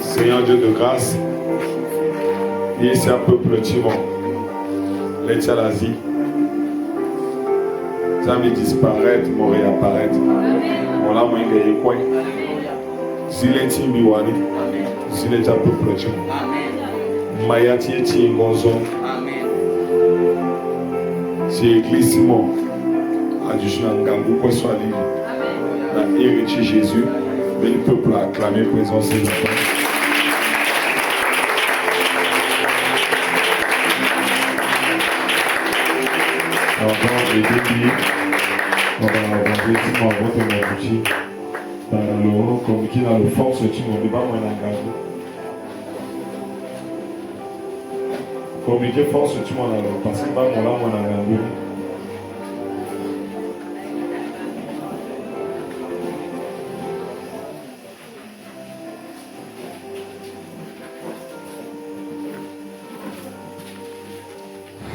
Seigneur Dieu de grâce, et c'est un peuple Timon, les Tchalazi, ça me disparaître, me réapparaître. Voilà, moi, il est coin. S'il est Timbiwani, s'il est un peuple Timon. Mayati et Timgonzon, c'est l'église Simon, Adjushnangambu, quoi soit libre. Dans l'héritier Jésus, mais le peuple a acclamé présence de Dieu. Avant de dédier, on va vendredi, on va voter mon bougie. Dans le communiqué, dans le force, tu m'en dis pas mon engagement. Communiqué force, tu m'en as parce que pas mon engagement.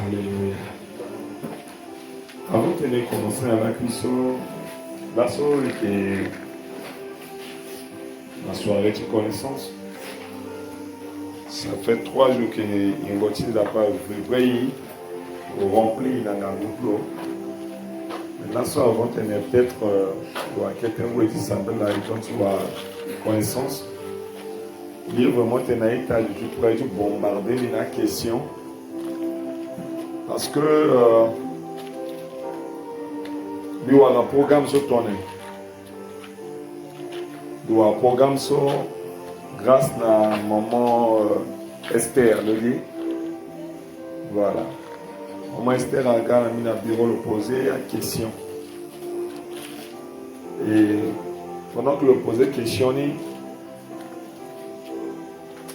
Alléluia. Avant de commencer à la cuisson, la soirée de connaissance. Ça fait 3 jours que Ingoti n'a pas vrai rempli dans un groupe. Maintenant, ça avant peut-être quelqu'un qui s'appelle la région de connaissance. Il est vraiment je pourrais bombarder la question. Parce que il y a un programme sur ton il y a un programme sur grâce à maman Esther le dit voilà maman Esther a mis un bureau le poser la question et pendant que le poser question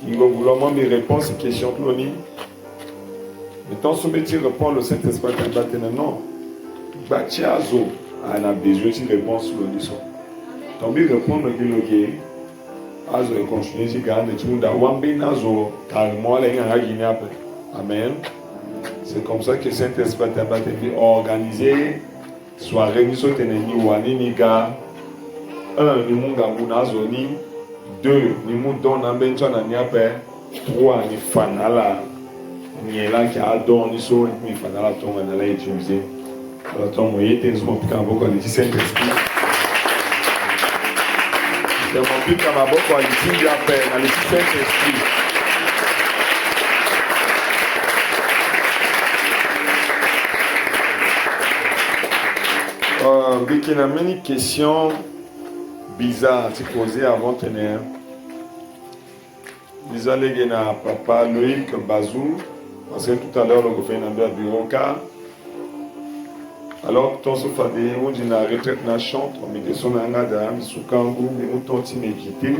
il va vouloir me répondre à ces questions que l'on dit et tant ce métier répond le Saint-Esprit non Batiazo a besoin de réponse sur le discours. Tant mieux répondre que le gay a de continuer de garder tout le monde à Wambinazo carrément les gens à Guinée après. Amen. C'est comme ça que Saint-Esprit a organisé soirée ni sauté ni wani ni gars. 1 ni munga munazoni 2 ni mudon na bencho na ni après 3 ni fanala ni là qui a donné so ni fanala tonga na la utiliser. Alors, ton moyen est un peu comme un Saint-Esprit. C'est mon plus comme un peu comme un Saint-Esprit. Il y a une question bizarre à se poser avant de tenir. Vous allez gagner papa Loïc Bazou, parce que tout à l'heure, on a fait un bureau car. Alors, ton sofadé, on dit la retraite na chante, on met des sons à nada, mais sous kangou, mais on tente de méditer.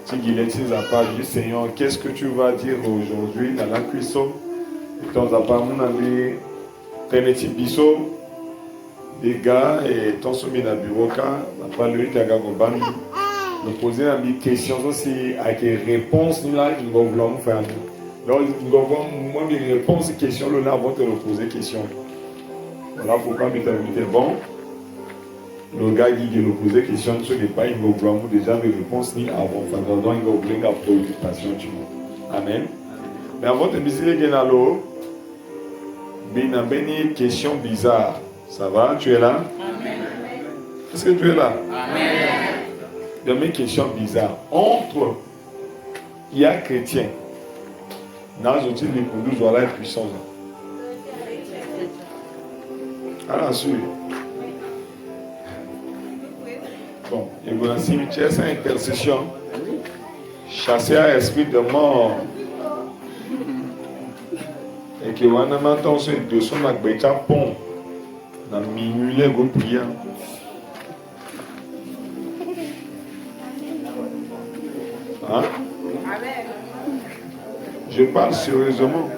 Si il est à part du Seigneur, qu'est-ce que tu vas dire aujourd'hui dans la cuisson? Et ton zappa, mon ami, René Bisso, des gars, et ton sommet dans le bureau, n'a pas lui qui a gagné. Me poser une question aussi, avec des réponses, là, je vais vouloir me faire. Donc, je vais voir, moi, mes réponses, questions, là, avant de te poser question. Voilà pourquoi je t'ai bon. Le gars qui nous posait question sur les pas, il va vouloir déjà mes réponses ni avant. Enfin, il va ouvrir la préoccupation. Amen. Mais avant de me dire l'eau, il y a une question bizarre. Ça va? Tu es là? Amen. Est-ce que tu es là? Amen. Il y a une question bizarre. Entre il y a chrétien, dans les outils de pour 12 voilà puissance. Alors, sûr. Bon, il y a une cimetière, c'est une intercession. chasser un esprit de mort. Et que on a maintenant ce de son agbecha pont. Dans minuit les go prier. Hein? Je parle sérieusement.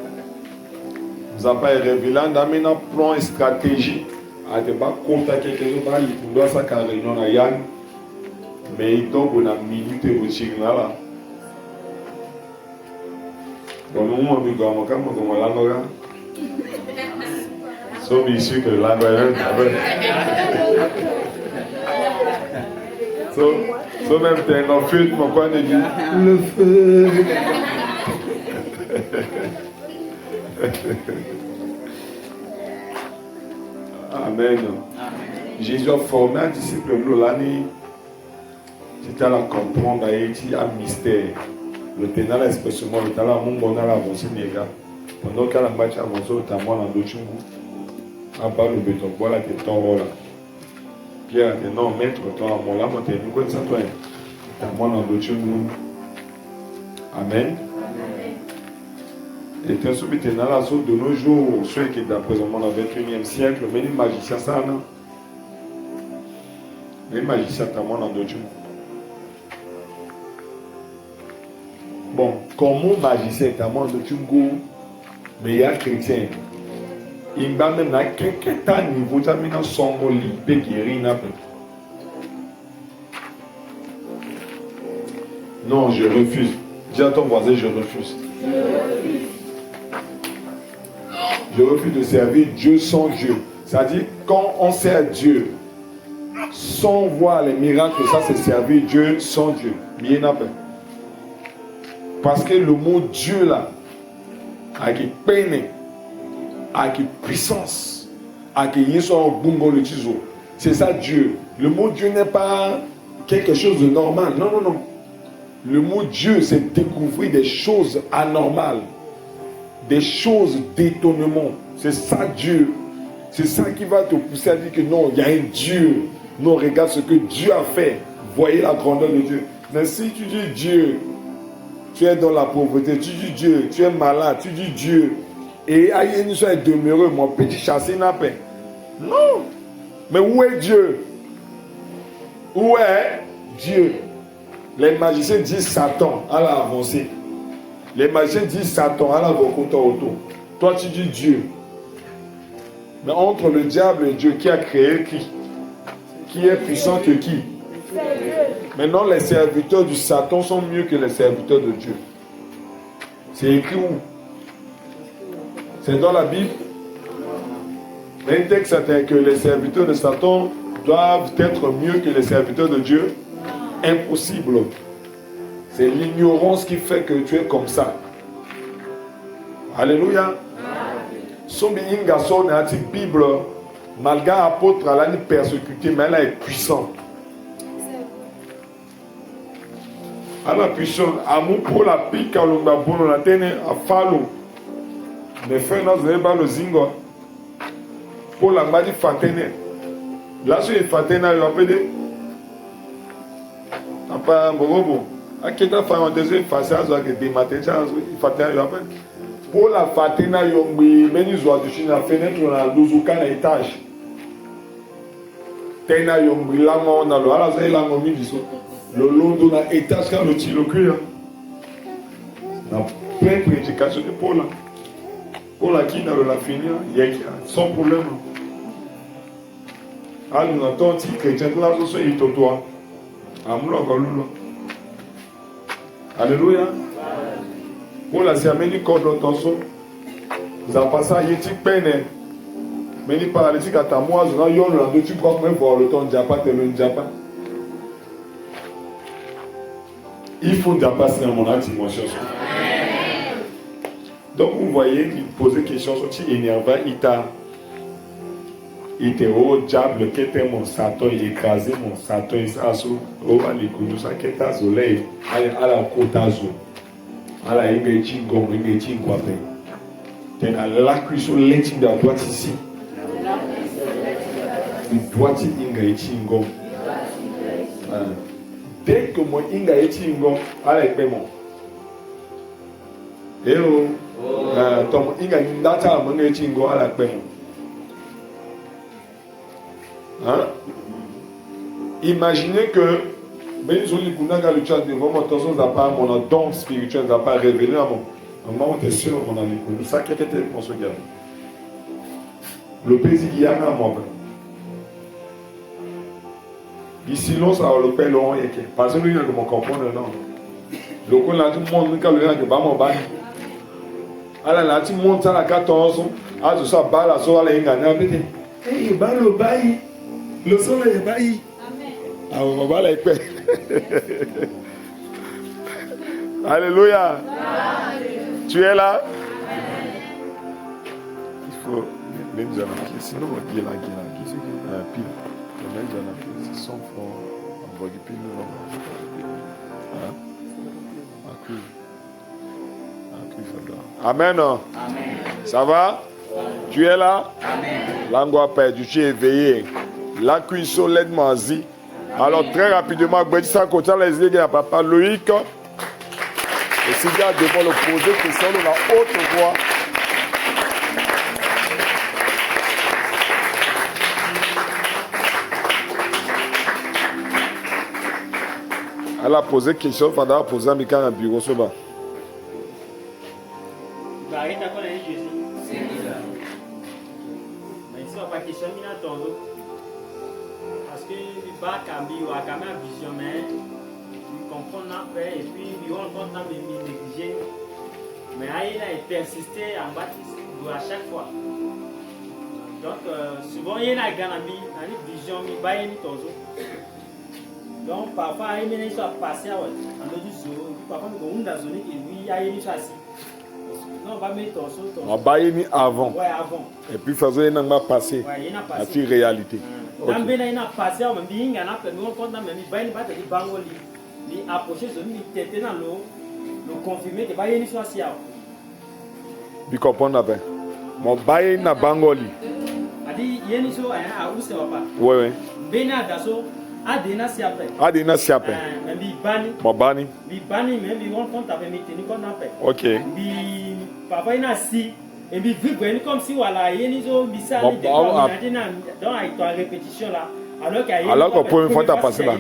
Vous n'avez pas révélé un plan et stratégie. À ne pas contacter quelqu'un, il doit ça car il y a mais il tombe dans la minute et vous tirez là. Bon, nous, on dit qu'on va comme la noga. Sauf ici que la noga sauf même t'es un feu, mon coin de Dieu. Le feu. Amen. Jésus a formé un disciple de l'année. Tu as la comprendre, il y a un mystère. Le ténal expressément, le ténal a mon bon à l'avancée, les gars. Pendant qu'à la match avancée, tu as moi dans d'autres choses. À part le béton, voilà, tu es ton rôle. Pierre, tu es non, maître, toi, moi là, moi, tu es nous, quoi, ça, toi. Tu as moi dans d'autres choses. Amen. Et tu as soumis ténal à saut de nos jours, ceux qui, d'après le monde, au 21e siècle, mais les magiciens, ça, non. Les magiciens, tu as moi dans d'autres choses. Bon, comme mon magicien est à moi de Tungo, mais il y a chrétien. Il va même à quelques niveau, ça m'a son mot libre qui est rien. Non, je refuse. Dis à ton voisin, je refuse. Je refuse de servir Dieu sans Dieu. C'est-à-dire, quand on sert Dieu sans voir les miracles, ça c'est servir Dieu sans Dieu. Bien après. Parce que le mot Dieu là, avec peine, avec puissance, avec c'est ça Dieu. Le mot Dieu n'est pas quelque chose de normal. Non, non, non. Le mot Dieu, c'est découvrir des choses anormales, des choses d'étonnement. C'est ça Dieu. C'est ça qui va te pousser à dire que non, il y a un Dieu. Non, regarde ce que Dieu a fait. Voyez la grandeur de Dieu. Mais si tu dis Dieu, tu es dans la pauvreté, tu dis Dieu, tu es malade, tu dis Dieu. Et aïe, soit demeureux, mon petit chassé n'a pas. Non. Mais où est Dieu? Où est Dieu? Les magiciens disent Satan, à la avancée. Les magiciens disent Satan, à la vocoto auto. Toi, tu dis Dieu. Mais entre le diable et Dieu, qui a créé qui? Qui est puissant que qui? Maintenant, les serviteurs du Satan sont mieux que les serviteurs de Dieu. C'est écrit où? C'est dans la Bible. Un texte est que les serviteurs de Satan doivent être mieux que les serviteurs de Dieu. Impossible. C'est l'ignorance qui fait que tu es comme ça. Alléluia. Sombi Ingason et la Bible, malgré l'apôtre, elle a persécuté, mais elle est puissante. Elle a puissance. Amour pour la pique, à l'ongabon, la tene, à Falo. Mais frères, nous n'avons pas le zingo. Pour la madi fatene. Là, sur les fatene, il va appeler. Après, un bon. À qui t'a fait un deuxième face à ce que des matins, il fatene, il va appeler. Pour la fatene, il y a une joie de Chine, la fenêtre, on a 12 ou 15 étages. Tena, il y a une langue, on a le halas, il y a une langue, le long de l'étage, quand le tire le cuir. On a plein de prédications de Paul. Paul a qui dans la finir, il y a sans problème. Alors, nous avons dit chrétien, là, nous sommes toi. Alléluia. Paul a dit, amène corps d'attention. Vous avez passé à Yétik Pene. Mais il paralytique à ta moise, tu crois même voir le temps de Japa, tu le Japa. Il faut Japa, c'est dans mon dimension. Donc vous voyez qu'il posait question sur qui énerva, il était au diable qui était mon Satan, il écrasait mon Satan, il s'est assis au Alikounou, ça qui est à soleil, à la côte azul, à la Ingétingom, Ingétingwapé. Tu as la cuisson l'éthique de la droite ici. Il doit être Ingétingom. Dès que mon Ingétingom, à la paiement. Et donc, il y a une date à mener Tingo à la paix. Hein? Imaginez que même si on a le chat de vraiment attention, n'a pas mon don spirituel, n'a pas révélé à mon. Moment, on est sûr qu'on a l'écoute. Ça, qu'est-ce que pour ce gars? Le pays qui a un moment. Ici, l'on ça le paie long et que. Parce que nous, il y a comme comprendre non. Le coup, là, tout le monde, nous, quand le gars qui va m'en battre. Alors là, tu montes à la 14, à tout ça, bas la soirée, là, il y a un peu de. Eh, bah, le bail. Le son, là, il bail. Ah, on va la paix. Alléluia. Tu es là? Il faut même dire sinon on dit là qui c'est pile. On même dire c'est 100 francs. On va du pile Amen. Amen. Ça va? Tu es là? Amen. L'angoisse perdu, tu es éveillé. La cuisson l'aide mazi. Alors très rapidement, ça côté les aiguilles à papa Loïc. Et si gars devant le poser question de la haute voix. Elle a posé question pendant poser un micro dans le bureau ce bas. Parce que le bac a mis quand même vision, mais il comprend après et puis il rencontre dans mes négligés. Mais il a persisté en baptiste à chaque fois. Donc souvent il y a un vision, il va y avoir donc parfois il y a une chose passée en dehors du parfois il y a une zone qui lui a une chose assis. Non, on va mettre ton saut. On va y avant. Ouais, avant. Et puis faisons une pas passé. Ouais, il y en a passé. C'est une réalité. Dans le il y a passé, on me dit il y en a fait nous on compte dans même il va y battre des bangoli. Il approcher zone il tête dans l'eau, le confirmer que va y une chose assis. Tu comprends pas? Mon bail na bangoli. Adi il y a une chose à où c'est pas. Oui oui. Bena daso adena si après. Adena si après. Mais bi bani. Mon bani. Bi bani même bi on compte avec mes tenus qu'on a fait. OK. Bi papa il a si et puis vu comme si voilà il y a une chose bizarre donc avec toi répétition là alors qu'on peut une fois passer là.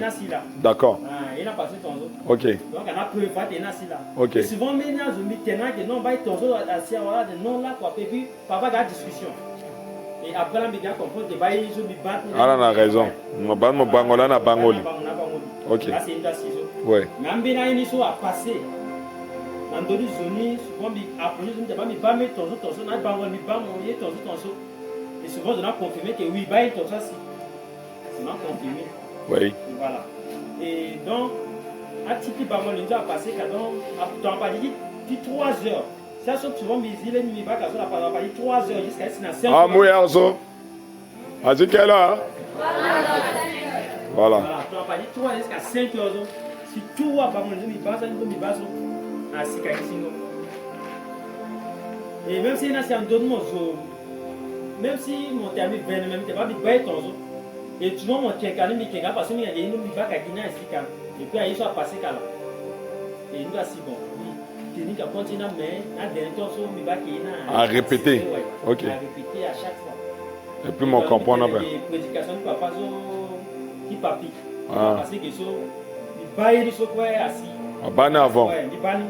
D'accord. Il a passé ton autre. OK. Donc on a pu faire des nasi là. OK. Et souvent mais il zombie tenant que non va ton autre assis voilà de non là quoi et puis papa a discussion. Et après là mes gars comprennent que va ils zombie battre. Ah on a raison. Mon bangola na bangoli. OK. Là c'est une assis. Ouais. Mais ambena une chose à passer. Dans d'autres zones, souvent, après, je ne sais pas, mais pas mettre ton saut, n'a pas mon ton saut. Et souvent, on a confirmé que oui, bah, il ton saut, c'est non confirmé. Oui. Voilà. Et donc, à titre de mon a passé, quand on a dit 3 heures. Ça, souvent, mes îles, mes bacs, on a dit 3 heures jusqu'à ce que 5 heures. Ah, moi, also. A dit quelle heure? Voilà. On a dit 3 jusqu'à 5 heures. Si tout va pas mon île, et même si il y a un donne même si mon terme est bien, même pas bien ton zo. Et tu vois mon tien quand même qui parce qu'il y a des noms qui va gagner ici quand et puis il soit passé là. Et nous aussi bon. Il dit qu'on continue mais à dernier temps so mi va qui à répéter. OK. À répéter à chaque fois. Et puis mon comprendre pas. Les prédications de papa so qui papi. Parce que so il va y so quoi assis. A bani avant. Ouais, il bani.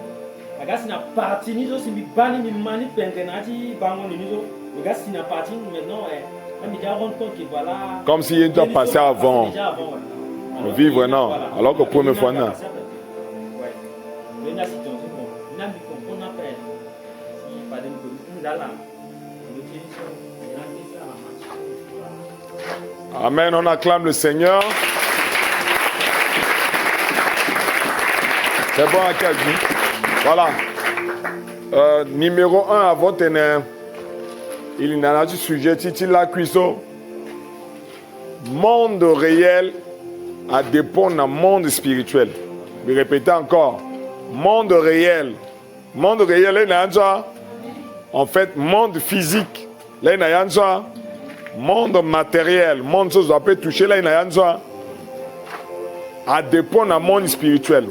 Agasi na parti ni zo si mi bani mi mani pengenati bango ni zo. Agasi na parti maintenant on déjà rend compte que voilà. Comme si il doit passer avant. Vivre non. Alors que première fois non. Ouais. Mais là si tu bon, n'a mi comprendre après. Si pas de nous là là. Amen, on acclame le Seigneur. C'est bon à quel dit? Voilà. Numéro 1 à votre honneur. Il y en a du sujet, Titi la cuisson. Monde réel à dépendre d'un monde spirituel. Je répète encore. Monde réel. Monde réel, là, il y a un en fait, monde physique. Là, il y a un monde matériel. Monde chose doit peut toucher. Là, il y a un à dépendre d'un monde spirituel.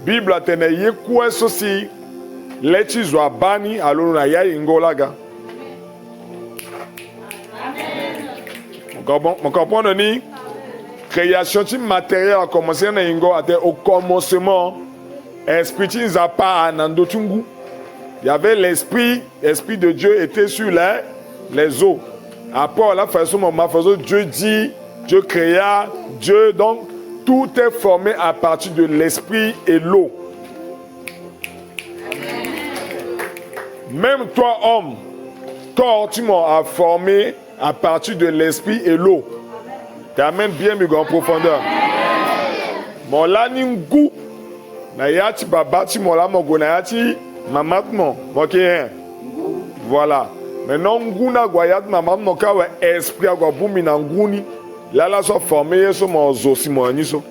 Bible a tenu quoi ceci Leti zwa bani alolo na ya ingolaga. Mon comprendre ni création matérielle a commencé na ingo au commencement. Esprit qui nous a pas nandotungu. Il y avait l'esprit de Dieu était sur les eaux. Après la façon Dieu dit, Dieu créa, Dieu donc tout est formé à partir de l'esprit et l'eau. Même toi homme, corps tu m'as formé à partir de l'esprit et l'eau. T'amènes bien mes grands profondeurs. Mon laningu na yati babati mon la mon gonayati mamatmo ok voilà maintenant nguna goyat mamatmo ka we esprit agwa bumi na nguni là soit formé sur mon zo si mon niso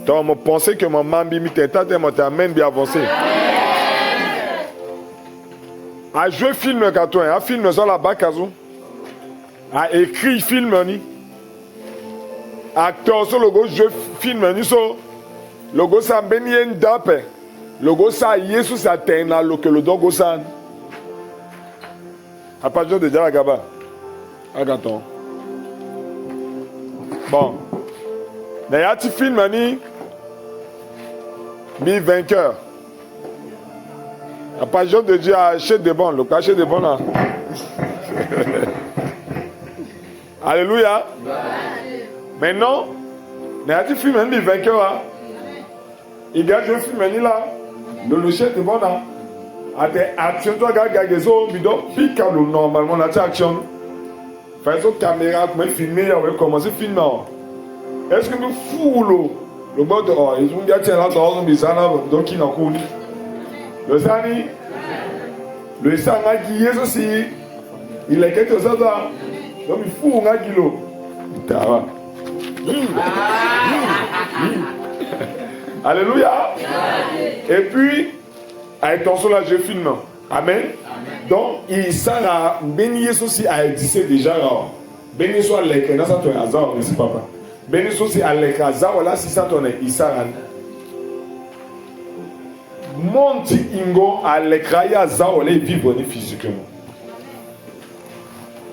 donc me penser que mon mambi mi tête mon t'amène bien avancé a jouer film quand un film sur la bakazo a écrit film ni acteur sur le go jeu film ni so logo sa benien dape logo sa yesu sa tena lo que le dogo sa a pas de déjà gaba agaton bon na ya ti film ni mi vainqueur a pas de Dieu acheter de bon le cachet de bon là alléluia maintenant na ya ti film mi vainqueur il y a un film là, le chef de bon là, a des actions, toi gars des autres, bidon, pique normalement la action. Faisons caméra, mais filmer, on va commencer à filmer. Est-ce que nous fous le bord de oh, ils ont bien tiens là dans un bizarre là, donc qui n'en connaît. Le sani, le sang qui est aussi, il est quelque chose là, donc il faut un kilo. Alléluia. Et puis, attention là, je filme. Amen. Donc, il s'en a béni aussi à exister déjà là. Béni soit l'écran, ça tourne à hasard, mais c'est papa. Béni soit aussi à l'écran, voilà, si ça tourne, il s'en a. Monti ingo à l'écran, il y a ça, on est vivre physiquement.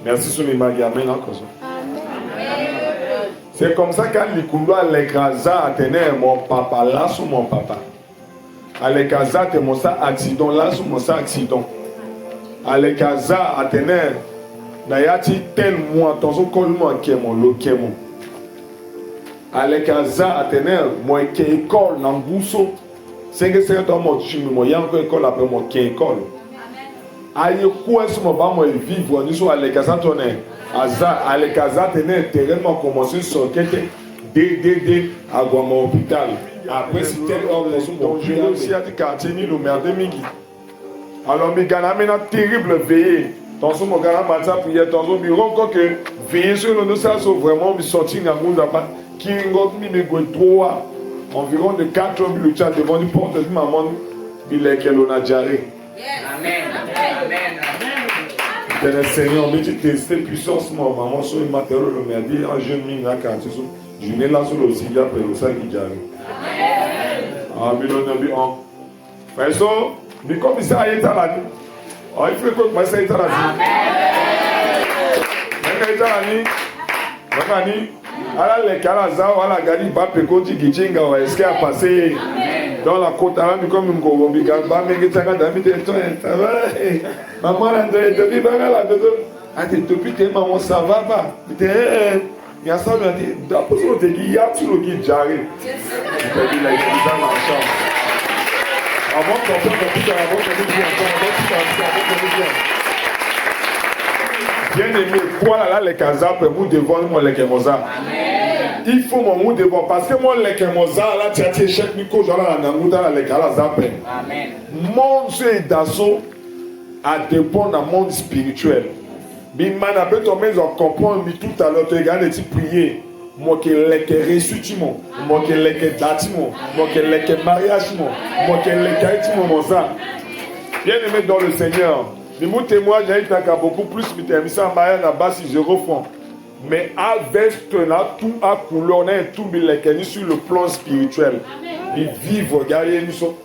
Merci sur les magas, amen encore. C'est comme ça quand l'ikundo à l'écrasa a tenu mon papa là sous mon papa. À l'écrasa te mon ça accident là sous mon ça accident. À l'écrasa a tenu n'ayati tel moi ton son collement qui est mon lo qui est mon. À l'écrasa a tenu moi qui école dans bousso. C'est que c'est ton mot chimi moi y a encore école après moi qui école. Aïe quoi est-ce mon pas moi vivre ni sur à l'écrasa tourner. À l'écrasa tenait tellement commencé sur quelque DDD à Guama hôpital. Après c'était donc je aussi à quartier ni le merde mingi. Alors mi gana maintenant terrible veillée. Dans son gana matin prière dans son bureau encore que veiller sur le ça sont vraiment mi sorti na ngunda pas qui ngot mi me go droit environ de 4 heures le chat devant une porte de maman il est qu'elle on a jaré. Amen. Amen. Le Seigneur, mais tu testes puissance, mon maman, sur le matériel, le m'a dit, un jeune mine à quartier, je n'ai là sur le cigare, après le sac qui j'arrive. Amen. Amen. Mais ça, mais comme ça, il est à la nuit. Il faut que moi, ça est à la nuit. Mais il est à la nuit. Alors, les Kalaza, voilà, Gadi, Bapé, Koti, Gichinga, est-ce qu'il a passé dans la côte à l'âme comme une Kogombi, Gamba, mais qui t'a d'habiter, ça va. Maman, elle a dit, la maison. Elle a dit, depuis tes mamans, ça va pas. Il y a ça, il a dit, d'après ce que il y a tout le guide, j'arrive. Il a dit, là, il est dans la chambre. Avant qu'on peut tout avant qu'on bien. Bien aimé, quoi là, les casas, pour devant moi, les Kemosa. Il faut mon devant, parce que moi, les Kemosa, là, tu as tes chèques, Nico, j'en ai un amour dans les Kalas. Amen. Mon Dieu d'assaut à dépendre dans le monde spirituel. Mais maintenant, on comprend tout à l'heure, tu regardes, tu prier. Moi qui l'ai reçu, moi qui l'ai dati, moi qui l'ai mariage, moi qui l'ai caïti, mon ça. Bien aimé dans le Seigneur. Mais mon témoignage, j'ai beaucoup plus, mais tu as mis ça en mariage à base 0 francs. Mais avec tout à couleur, on a tout sur le plan spirituel. Ils vivent, regardez, nous sommes.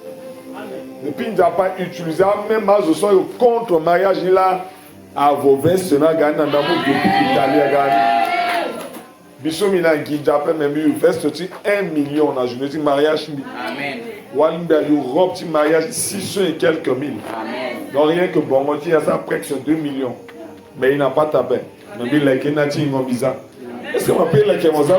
Et puis il n'a pas utilisé même à ce soir contre mariage là à vos vestes na gana na mo depuis Italie gana. Bisomina qui j'appelle même une veste 1 million na journée de mariage. Amen. Walibia Europe petit mariage 600 et quelques mille. Amen. Donc rien que bon il y a ça presque 2 millions. Mais il n'a pas tapé. Mais il a qu'un ati visa. Est-ce que on paye la kemoza?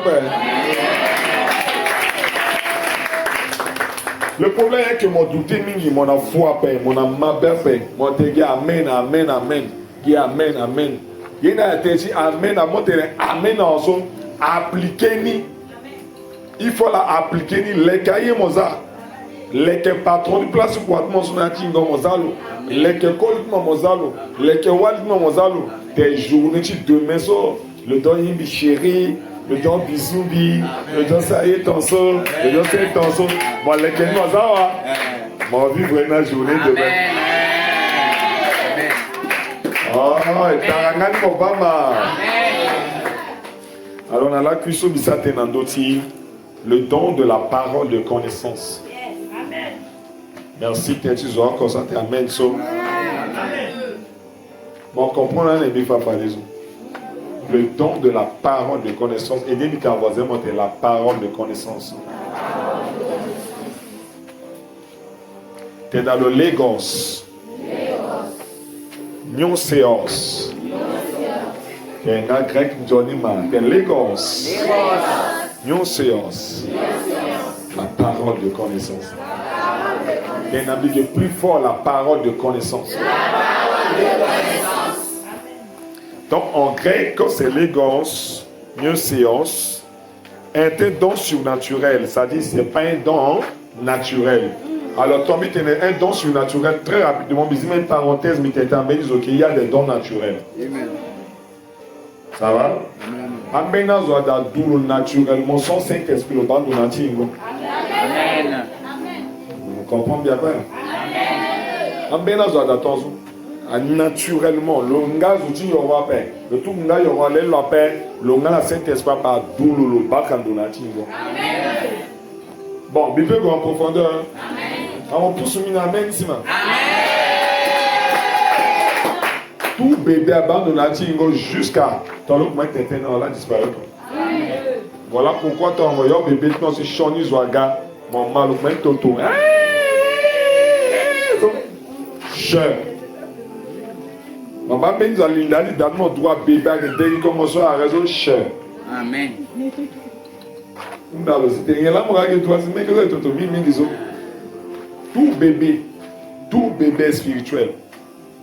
Le problème est que mon doute mingi, mon foi paix, mon amabel paix, mon dégât amen, amen, amen, qui amen, amen. Il a été dit amen, amen en son appliquer ni. Il faut la appliquer ni les cahiers moza, les que patron du place pour atmos son atingo mozalo, les que collement mozalo, les que waliment mozalo. Des journées tu demain so, le don yimbi chéri. Le don bisoubi, le don ça y est ton son, le don c'est ton son. Moi, les gens nous avons, moi, vivre une journée demain. Oh, et Tarangan Obama. Alors, on a la cuisson bisate nandoti, le don de la parole de connaissance. Merci, tu as encore ça, amen. Bon, on comprend là, les bifs à parler. Le don de la parole de connaissance. Et dis à voisin, monter la parole de connaissance. Tu es dans le Lagos. Nyon séance. Tu es un grec Johnny Man. Tu es Lagos. Nyon séance. La parole de connaissance. Tu es un habit plus fort, la parole de connaissance. Donc en grec, c'est légos, mieux séance, un don surnaturel, c'est-à-dire ce n'est pas un don naturel. Alors, Tommy, tu as un don surnaturel très rapidement, mais une parenthèse, mais tu as il y a des dons naturels. Amen. Ça va? Amen. Amen. Naturellement, son Saint-Esprit, le ban de Amen. Vous comprenez bien? Amen. Amen. Naturellement, le gars outil aura paix. Le tout gars aura la paix. Le gars la Saint-Esprit par doulo le bac en donatingo. Bon, Bible en profondeur. On peut soumettre amen si man. Tout bébé abandonnatingo jusqu'à ton look mec t'es dans la disparaître. Voilà pourquoi tu as envoyé un bébé dans ce choni zwaga. Mon mal look mec toto. Cher. On va bien dans l'indali dans mon droit bébé dès qu'il commence à raison cher. Amen. Dans le c'était là mon gars que toi c'est mec que toi mi disons. Tout bébé spirituel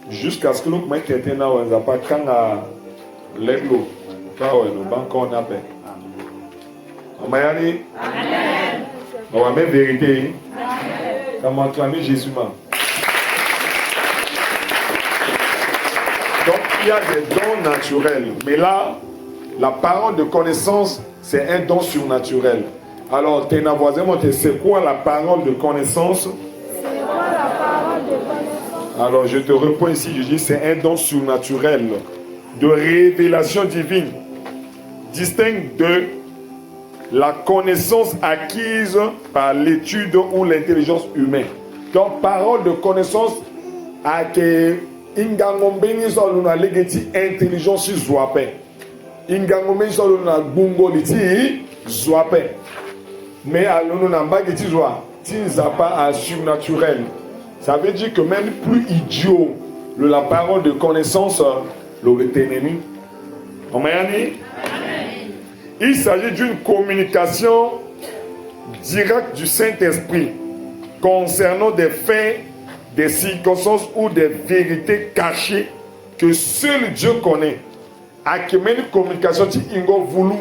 jusqu'à ce que nous mec était là on n'a pas quand à l'ego pas ouais le banc on a paix. Amen. On va mettre vérité. Comment acclamer Jésus man. Donc il y a des dons naturels, mais là, la parole de connaissance, c'est un don surnaturel. Alors, tes voisins, c'est quoi la parole de connaissance? C'est quoi la parole de connaissance? Alors, je te réponds ici, je dis c'est un don surnaturel de révélation divine, distinct de la connaissance acquise par l'étude ou l'intelligence humaine. Donc, parole de connaissance acquise. Ingangombeni solo na legeti intelligence zwape. Ingangombeni solo na bungo liti zwape. Mais alors na mbageti zwa tinzapa à surnaturel. Ça veut dire que même plus idiot la parole de connaissance le retenenu. Il s'agit d'une communication directe du Saint-Esprit concernant des faits, des circonstances ou des vérités cachées que seul Dieu connaît. À qui même une communication qui ingo voulu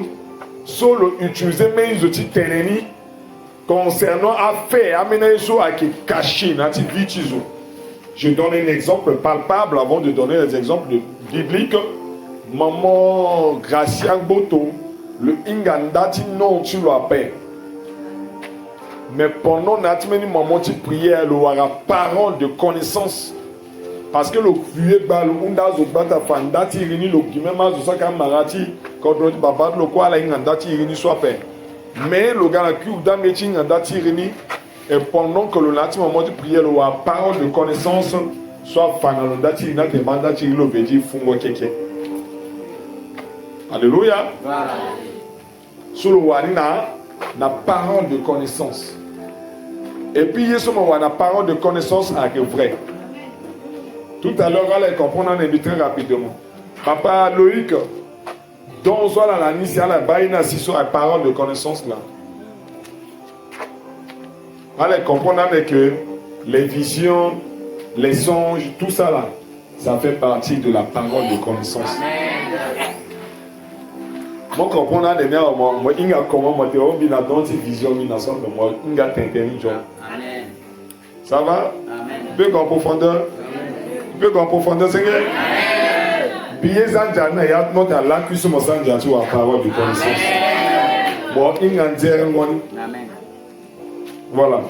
solo utiliser mais ils ont teneni concernant affaire amener so à qui caché nati vitizo. Je donne un exemple palpable avant de donner des exemples bibliques. Maman Gracia Boto le ingandati non tu l'appelles. Mais pendant notre moment de prière, il y aura parole de connaissance. Parce que le vieux bal, on a zo bata fandati rini le guimema zo saka marati quand on dit baba le quoi la ingandati rini soit paix. Mais le gars qui ou dans meeting ingandati rini Et pendant que le natif moment de prière, la parole de connaissance soit fanalondati, il n'a que mandati, il veut dire fungo keke. Alléluia. Sur le wanina, la parole de connaissance. Et puis, il y a la parole de connaissance avec vrai. Tout à l'heure, allez comprendre très rapidement. Papa Loïc, dans la nice, la baïna, si sur la parole de connaissance là. Allez comprendre que les visions, les songes, tout ça là, ça fait partie de la parole de connaissance. Moi, je comprends la dernière fois, moi, il y a comment moi, il y a dans ces visions, il y a moi, il y a t'intelligent. Ça va? Tu peux en profondeur? Tu peux en profondeur, Seigneur? Billet Zanjana, il y a notre à la cuisine, mon Zanjana, sur la parole de connaissance. Bon, il y a un dieu, voilà.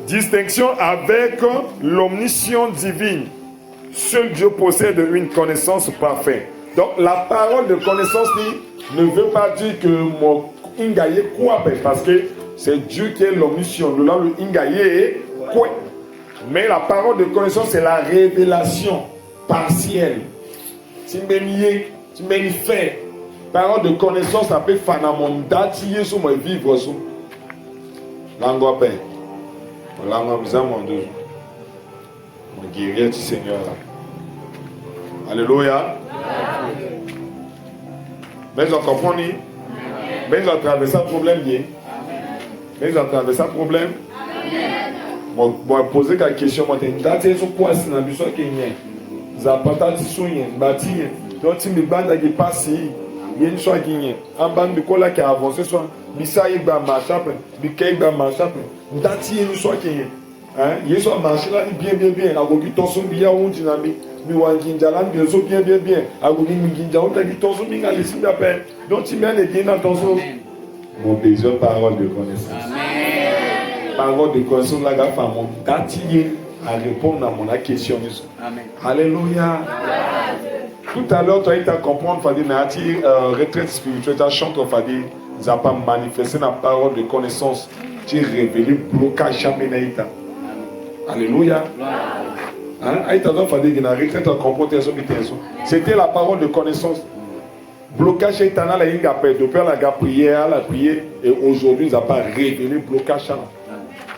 Distinction avec l'omniscience divine. Seul Dieu possède une connaissance parfaite. Donc la parole de connaissance ne veut pas dire que mon ingaye quoi, parce que c'est Dieu qui est l'omniscient. Le ingaye est quoi. Mais la parole de connaissance, c'est la révélation partielle. Tu m'es fait. Parole de connaissance, ça peut faire un monde d'attirer sur moi vivre sur. Langue paix. Langue bizarre mon Dieu. Mon guerrier du Seigneur. Alléluia. Mais on comprend ni. Mais on traverse un problème bien. Mais on traverse un problème. Bon, poser la question, moi, t'es daté sur quoi c'est dans le besoin qu'il y a. Zapata ti soigné, bâti. Donc si mes bandes qui passent, il y a une chose qui y a. En bande de cola qui a avancé soit, bisa il va marcher après, bikay va marcher après. Dati une chose qui y a. Hein, il y a soit marcher là bien. A gogi tonson bien ou dynamique. Mi wanginja là bien. A gogi minginja on t'a dit tonson minga les signes d'appel. Donc si bien les bien dans tonson. Mon besoin parole de connaissance. Amen. Parole de connaissance la gafa mon dati à répondre à mon question. Amen. Alléluia. Tout à l'heure, tu as été à comprendre, Fadi, mais retraite spirituelle, tu as chanté, Fadi, tu n'as pas manifesté la parole de connaissance, tu as révélé blocage jamais naïta. Alléluia. Fadi, retraite à comprendre, c'était la parole de connaissance. Blocage est la inga paix, depuis la prière, la prière, et aujourd'hui, ils n'ont pas révélé blocage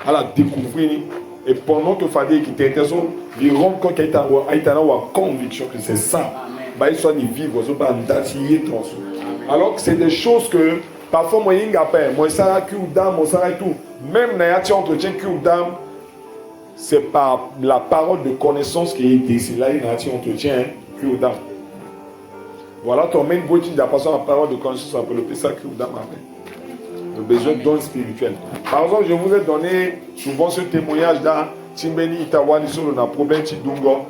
à la découvrir. Et pendant que Fadi qui t'intéresse, ils rendent compte qu'il y a une conviction que c'est ça. Bah, ils sont vivre, ils sont alors que c'est des choses que parfois moi il moi ça tout même dans entretien c'est par la parole de connaissance qui est décidée là il y a un entretien voilà ton même boîte de la parole de connaissance on peut le ça le besoin de don spirituel. Par exemple, je vous ai donné souvent ce témoignage dans Timbeni Itawani sur le problème Tidungo.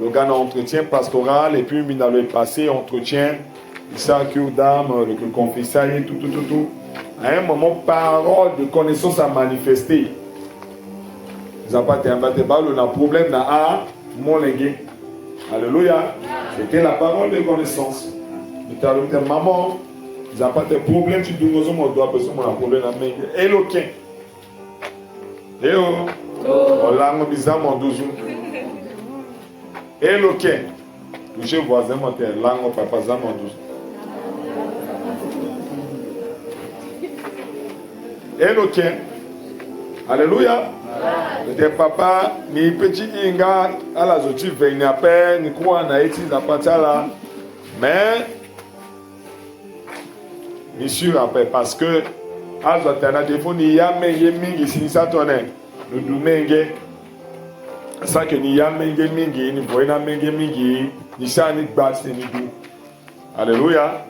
Le gars dans entretien pastoral et puis dans le passé entretien Issa Kyudam, le confesseur et tout. À un moment, parole de connaissance a manifesté. Ils n'ont pas été le problème dans mon légué. Alléluia. C'était la parole de connaissance. Maman, ils n'ont pas de problème, tu dois avoir un problème. Et le quin. Et on l'a bizarre mon douzou. Et le quin. Touché voisin, mon terre, langue, papa, mon douzou. Et le quin. Alléluia. Le papa, ni petit inga, à la zoti, veille à peine, ni quoi, na eti, na patala. Mais, ni sûr après, parce que, à la défaut, ni ya menge mingi, si ça tonne, le doumenge, ça que ni ya menge mingi, ni voyna menge mingi, ni ça ni bat, ni dou. Alléluia.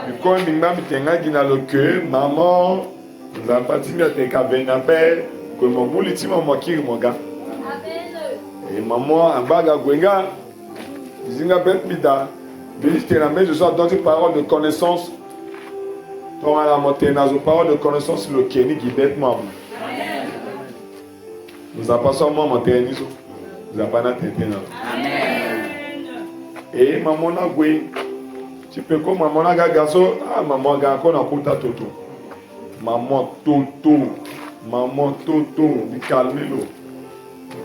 Du coup, il m'a mis un qui dans le cœur, maman, nous avons pas dit que tu as bien appelé, que mon boulot, tu m'as moqué, mon gars. Et maman, en bas, Gwenga, ils ont appelé Mida. Je je sois dans une parole de connaissance. On a la montée dans une parole de connaissance sur le Kenny qui bête moi. Nous n'avons pas seulement monté nous n'avons pas notre et maman a goué. Tu peux comme maman a gazo, maman a encore un coup de toto. Maman toto. Maman Toto, calmez-le.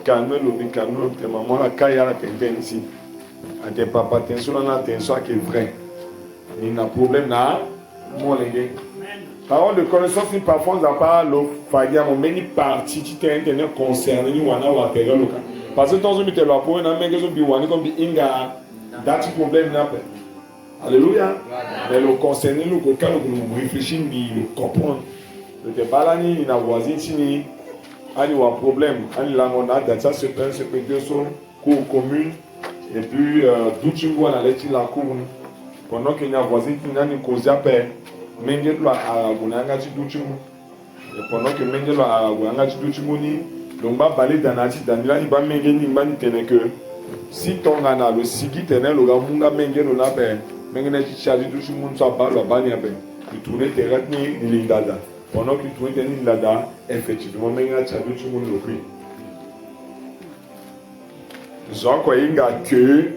Calmez-le. Tes mamans la caille à la tête ici. À tes papas, attention qui est vrai. Il y a un problème là. Moi, les gars. Parole de connaissance, si parfois on n'a pas le faillir, mais une partie qui est internet concernée, ni wana ou intérieur local. Parce que dans un métier là, pour un mec qui est wana comme inga, dati problème là. Alléluia. Mais le concerné, le coca, le réfléchir, le comprendre. Le balani, il a voisin, il a un problème. Il a un date, ça se peut dire sur cour commune. Et puis, d'où tu vois la lettre, la cour. Pendant qu'il y a un voisin qui a une cause à paix. Mengelo aragunanga chiduchimu pendant que mengelo aragunanga chiduchimuni donc ba balé danati danila iba mengeni mbani tene que si ton ana le sigi tene le gamunga mengelo na be mengena chichaji duchimu so ba lo bani abe tu tourner terrain ni lindada pendant que tu tourner ni lindada effectivement mengena chiduchimu le prix Jean quoi inga que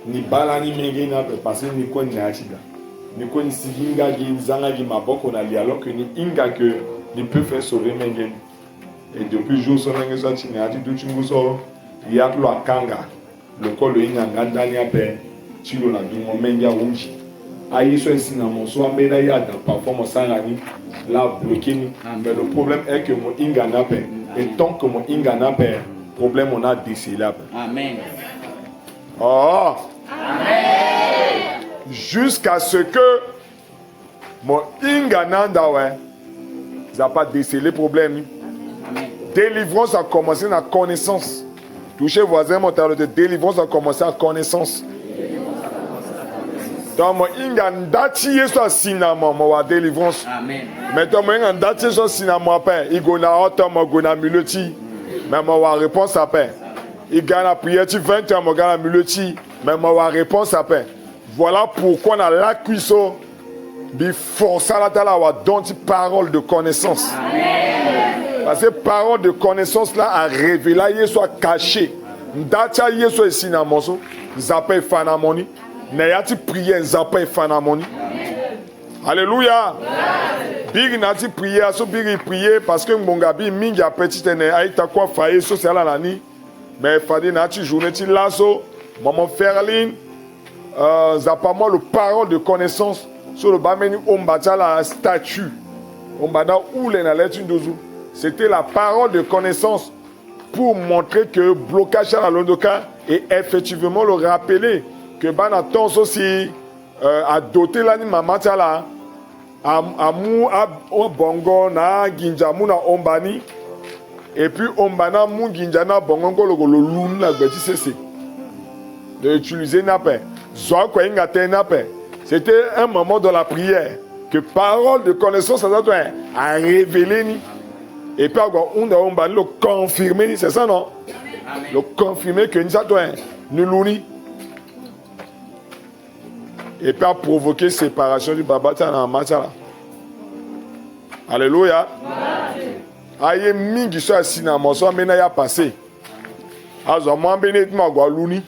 ni balani mengena parce que ni ko ni achida ni ko ni siginga gi zanga gi maboko na li alors que ni inga que ni peut faire sauver mengen et depuis jour so mengen so ti ni ati du chungu so ya lo akanga le ko lo inga ngandani ape ti lo na du mo menga wunji ayi so esi na mo so amena ya da performance sanga ni la bloqué ni mais le problème est que mon inga na pe et tant que mon inga na pe problème on a décelé amen oh amen jusqu'à ce que mon ingananda n'a pas décelé problème. Délivrance a commencé à connaissance. Touchez voisin mon talent de délivrance a commencé à connaissance. Dans mon ingandati soit cinéma mon délivrance. Mais dans mon ingandati soit cinéma paix. Il gona autant mon gona muleti. Mais mon réponse à paix. Il gagne la prière 20 ans mon gana muleti. Mais mon réponse à paix. Voilà pourquoi on a la cuisson de force à la donner parole de connaissance. Amen. Parce que parole de connaissance là a révélé soit caché. Ndacha yeso ici na monso, zapé fanamoni, n'ayati prier zapé fanamoni. Alléluia. Big nati prier, so big prier parce que mongabi mingi a petite ne aita quoi failler so c'est la nani. Mais fadi nati journée ti laso, maman Ferline zapamo le parole de connaissance sur le bameni ombata la statue ombada oule na lettre ndozu c'était la parole de connaissance pour montrer que blocage à la londoka et effectivement le rappeler que bana tons aussi a doté l'ani mamata la amu bongo na ginjamu na ombani et puis ombana mu ginjana bongo le luna beti cessé de utiliser nape. C'était un moment de la prière que parole de connaissance a révélé. Et puis on a le confirmé, c'est ça non? Amen. Le confirmé que nous l'uni. Et puis a provoqué séparation du babata dans la matière. Alléluia. Aïe mingi so assis na monso amena ya passé. Azo mo ambene tma gwa luni.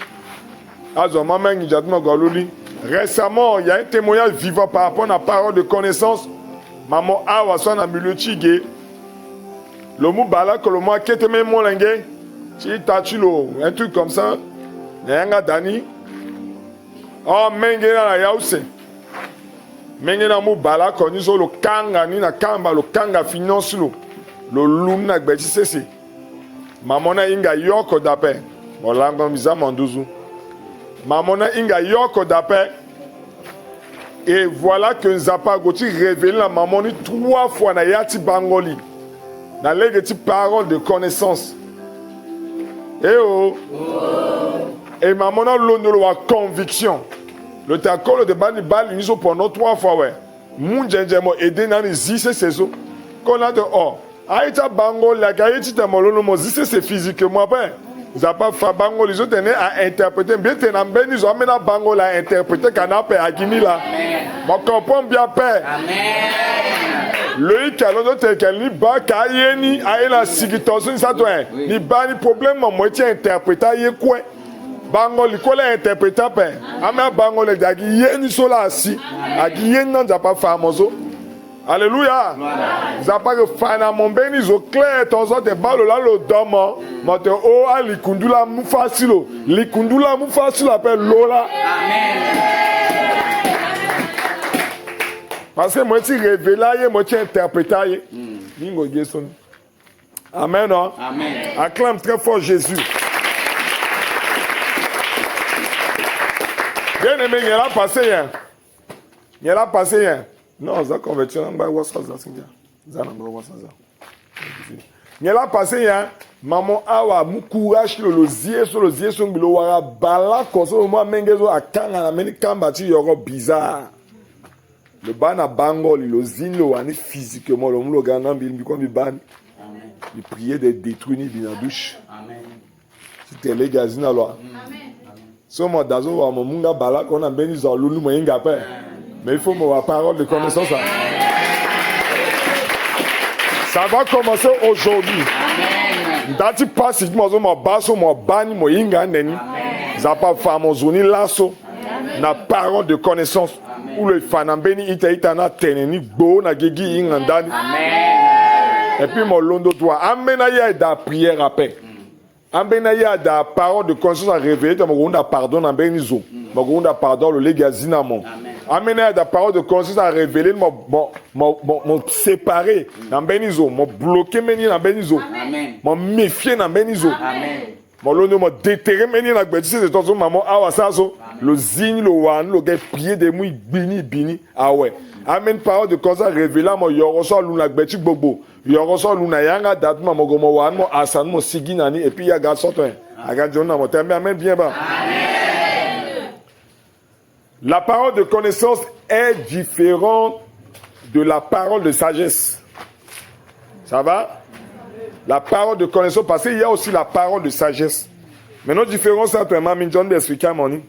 Récemment, il y a un témoignage vivant par rapport à la parole de connaissance. Maman Awa son amulotigi. Le mot bala que le mot qui était même mon langue. Un truc comme ça. N'yanga dani. Oh mengena la yause. Mengena mot bala koni so le kanga ni na kamba le kanga finance lo. Le luna gbeti sese. Maman na inga yoko dape. Bon langue misa manduzu. Mamona inga yoko d'appel. Et voilà que Nzapa Goti révèle la mamoni 3 fois na yati bangoli. Na légati parole de connaissance. Et et mamona l'ondolo a conviction. Le takolo de bani bali niso pendant 3 fois ouais. Munjenjemo aidé na zise seso. Qu'on a de aïta bangoli la gaïti temolo mo zise c'est physiquement ben. Zapa Fabango, les autres à interpréter. Bien, t'es en béni, ils ont amené à Bango à interpréter Canapé à Guinée là. On comprend bien, Père. Le calon de tel ni ba kayeni a la sigitosun ça doit ni ba ni problème moi tiens interpréter quoi Bango li kola interpréter Père. Ama Bango le dagi yeni sola si. Agi yeni non zapa famoso. Alléluia. Zapa que fana mon benizo clair ton te balo la lo domo mote o ali kundula mu facilo li kundula mu facilo appelle Lola. Amen. Parce que moi tu révélé moi tu interprété. Ningo Jason. Amen. Non? Amen. Acclame très fort Jésus. Bien aimé, il y a là passé hier. Il y a là passé hier. Non, ça converti, on va voir ça, c'est bien. Ça, on va voir ça. Il y a là passé hier. Maman awa mu courage le zie sur le zie sur bilo wara bala koso mo mengezo akanga na meni kamba ti yoro bizarre. Le ban a bangol le zin lo ani physiquement le mulo gana bi comme bi ban. Amen. Il priait de détruire ni dans douche. Amen. C'était les gazina lo. Amen. So mo dazo wa mo munga bala ko na beni zo lulu mo inga pe. Mais il faut ma parole de connaissance. Amen. Ça va commencer aujourd'hui. Dati passe mo baso mo bani mo inga neni. Ça pas famo zoni lasso. Na parole de connaissance. Où le fanambeni ita na teneni gbo na gegi ingandani. Amen. Et puis mon londo toi amena ya da prière après. Amena ya da parole de connaissance à révéler de mon pardon na benizo. Mon pardon le legazina mon. Amena da parole de connaissance à révéler mon séparé na benizo, mon bloqué meni na benizo. Mon méfier na benizo. Amen. Mon londo mo déterré meni na gbetisi de ton maman awa saso. Le zigne, le wan, le gars prier des mouilles, bini. Ah ouais. Amen, parole de cause révélant, moi, yoroso luna gbetik bobo. Yoroso luna yanga dat, moi, gomo wan, moi, asan, moi, siginani, et puis il y a gars sortant. Aga jona, moi, t'aimes amen, bien bas. La parole de connaissance est différente de la parole de sagesse. Ça va? La parole de connaissance, parce qu'il y a aussi la parole de sagesse. Mais notre différence entre Mamin John d'expliquer à mon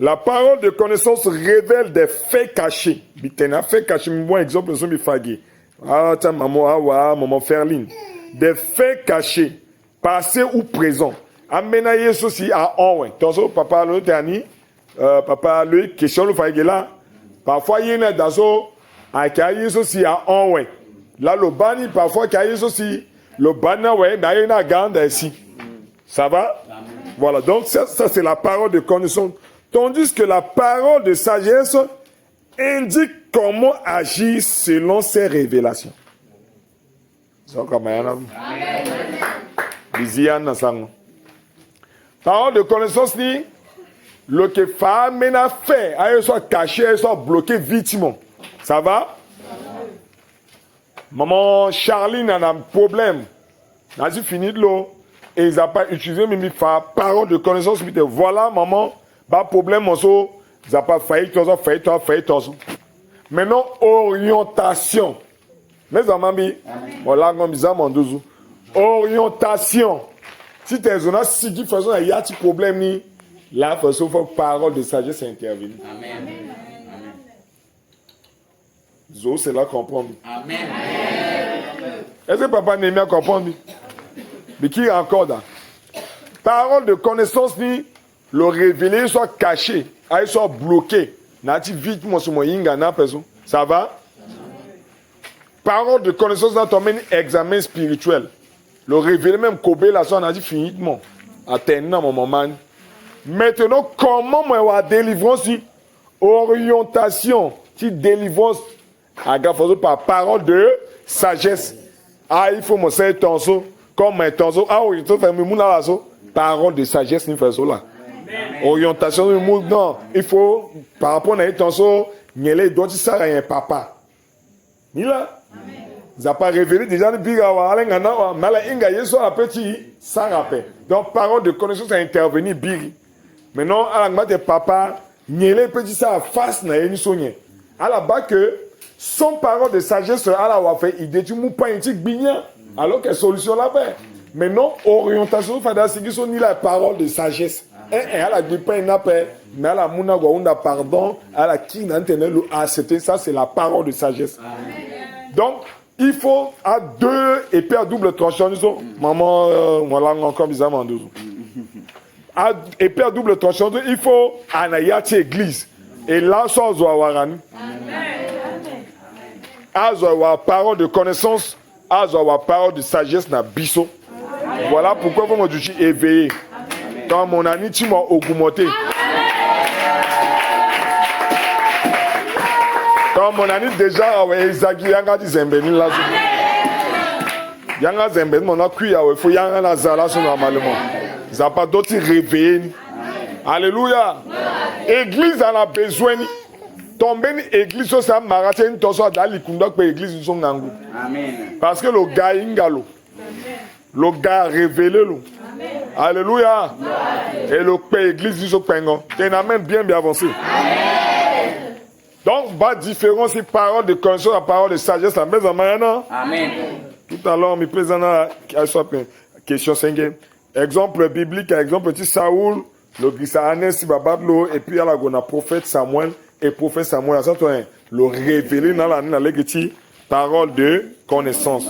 la parole de connaissance révèle des faits cachés. Bitena fait caché, bon exemple, nous sommes fagés. Ah, tiens, maman Ferline. Des faits cachés, passés ou présents. Amenaye ceci à Onwe. Tonso, papa, le dernier, papa, le question, le fagé là. Parfois, il y a des choses, à cahier ceci à Onwe. Là, le bani, parfois, cahier ceci, le bana, ouais, il y a une grande ici. Ça va? Amen. Voilà, donc ça c'est la parole de connaissance. Tandis que la parole de sagesse indique comment agir selon ses révélations. Parole de connaissance ni le que femme a fait, elle soit cachée, elle soit bloquée victime. Ça va? Maman Charline a un problème. N'a-t-il fini de l'eau? Et ils n'ont pas utilisé mais parole de connaissance. Voilà maman. Pas problème, ils n'ont pas failli, Maintenant, orientation. Mes amis, orientation. Si tu es un si qui faisons il y a un problème, là, il faut parole de sagesse intervenir. Amen. Zo, c'est là comprendre. Amen. Est-ce que papa Némia comprend? Mais qui est encore là? Parole de connaissance, le révélé soit caché, il soit bloqué. Nati vite mon sur mon inga na personne. Ça va? Parole de connaissance dans ton examen spirituel. Le révélé même Kobe la son a dit finitement. Attends mon moment. Maintenant comment moi la délivrance orientation, si délivrance à gaffe par parole de sagesse. Ah il faut me faire tonso comme un tonso. Ah oui, tu fais mon là parole de sagesse ni fait cela. Orientation du monde, non. Il faut, par rapport à l'intention, il y a les doigts ça un papa. Ni là. Ils n'ont pas révélé déjà le bigawa, mais inga yeso a petit, ça rappelle. Donc, parole de connaissance a intervenu biri. Maintenant, à la de papa, il y a les petits ça face na une sonye. À la bas que, son parole de sagesse à la wafé, il dit, tu m'ou pas un tic bignan, alors que solution là-bas. Maintenant, orientation, fada sigi son ni la parole de sagesse. Elle a dit pas une appel, mais elle a mouna gwaounda pardon, elle a qui n'entendait le accepter, ça c'est la parole de sagesse. Amen. Donc, il faut à deux épées à double tranchant, maman, voilà encore bizarrement deux. À épée à double tranchant, il faut anayati église. Et là, sans Zoawarani. Azoa parole de connaissance, azoa parole de sagesse na biso. Voilà pourquoi vous me dites éveillé. Quand mon ami tu m'as augmenté. Quand mon ami déjà Ezagi yanga di zembeni là. Yanga zembeni mon a cuit il faut yanga la zala normalement. Ça pas d'autres réveillés. Alléluia. Église en a besoin. Tomber église ça marathon une toso dali kunda pour église son nangu. Amen. Parce que le gars ingalo. Le gars révélé le. Alléluia. Et le père église du pengon. Tu n'as même bien avancé. Amen. Donc pas différence c'est parole de connaissance la parole de sagesse la maison maintenant. Amen. Tout à l'heure me présente la question 5. Exemple biblique exemple petit Saoul le Gisaane si babadlo et puis à la gona prophète Samuel et prophète Samuel ça toi le révéler dans la l'écriture parole de connaissance.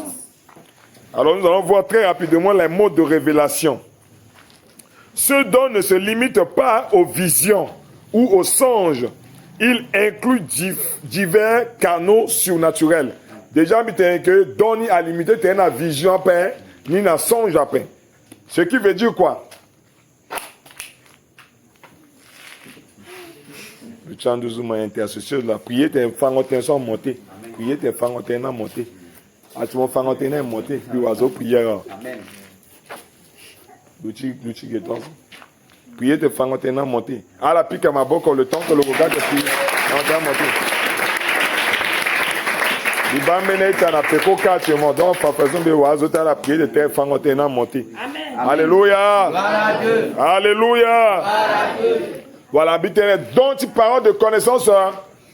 Alors nous allons voir très rapidement les mots de révélation. Ce don ne se limite pas aux visions ou aux songes. Il inclut divers canaux surnaturels. Déjà, que don à limiter t'es une vision après, ni une songe après. Ce qui veut dire quoi? Le chant de Zouma intercesseur, la prière t'es fangotin sans monter. Prière t'es fangotin sans monter. Ah, tu vas fangotin sans monter. Puis oiseau prière. Amen. L'outil qui est temps. Prière t'es fangotin sans monter. Ah, la pique à ma boque, le temps que le regard te prie. Fangotin monter. Il va mener ta la péco quartièrement. Donc, par façon de oiseau, t'as la prière de t'es fangotin sans monter. Amen. Alléluia. Alléluia. Voilà, donc tu parles de connaissance,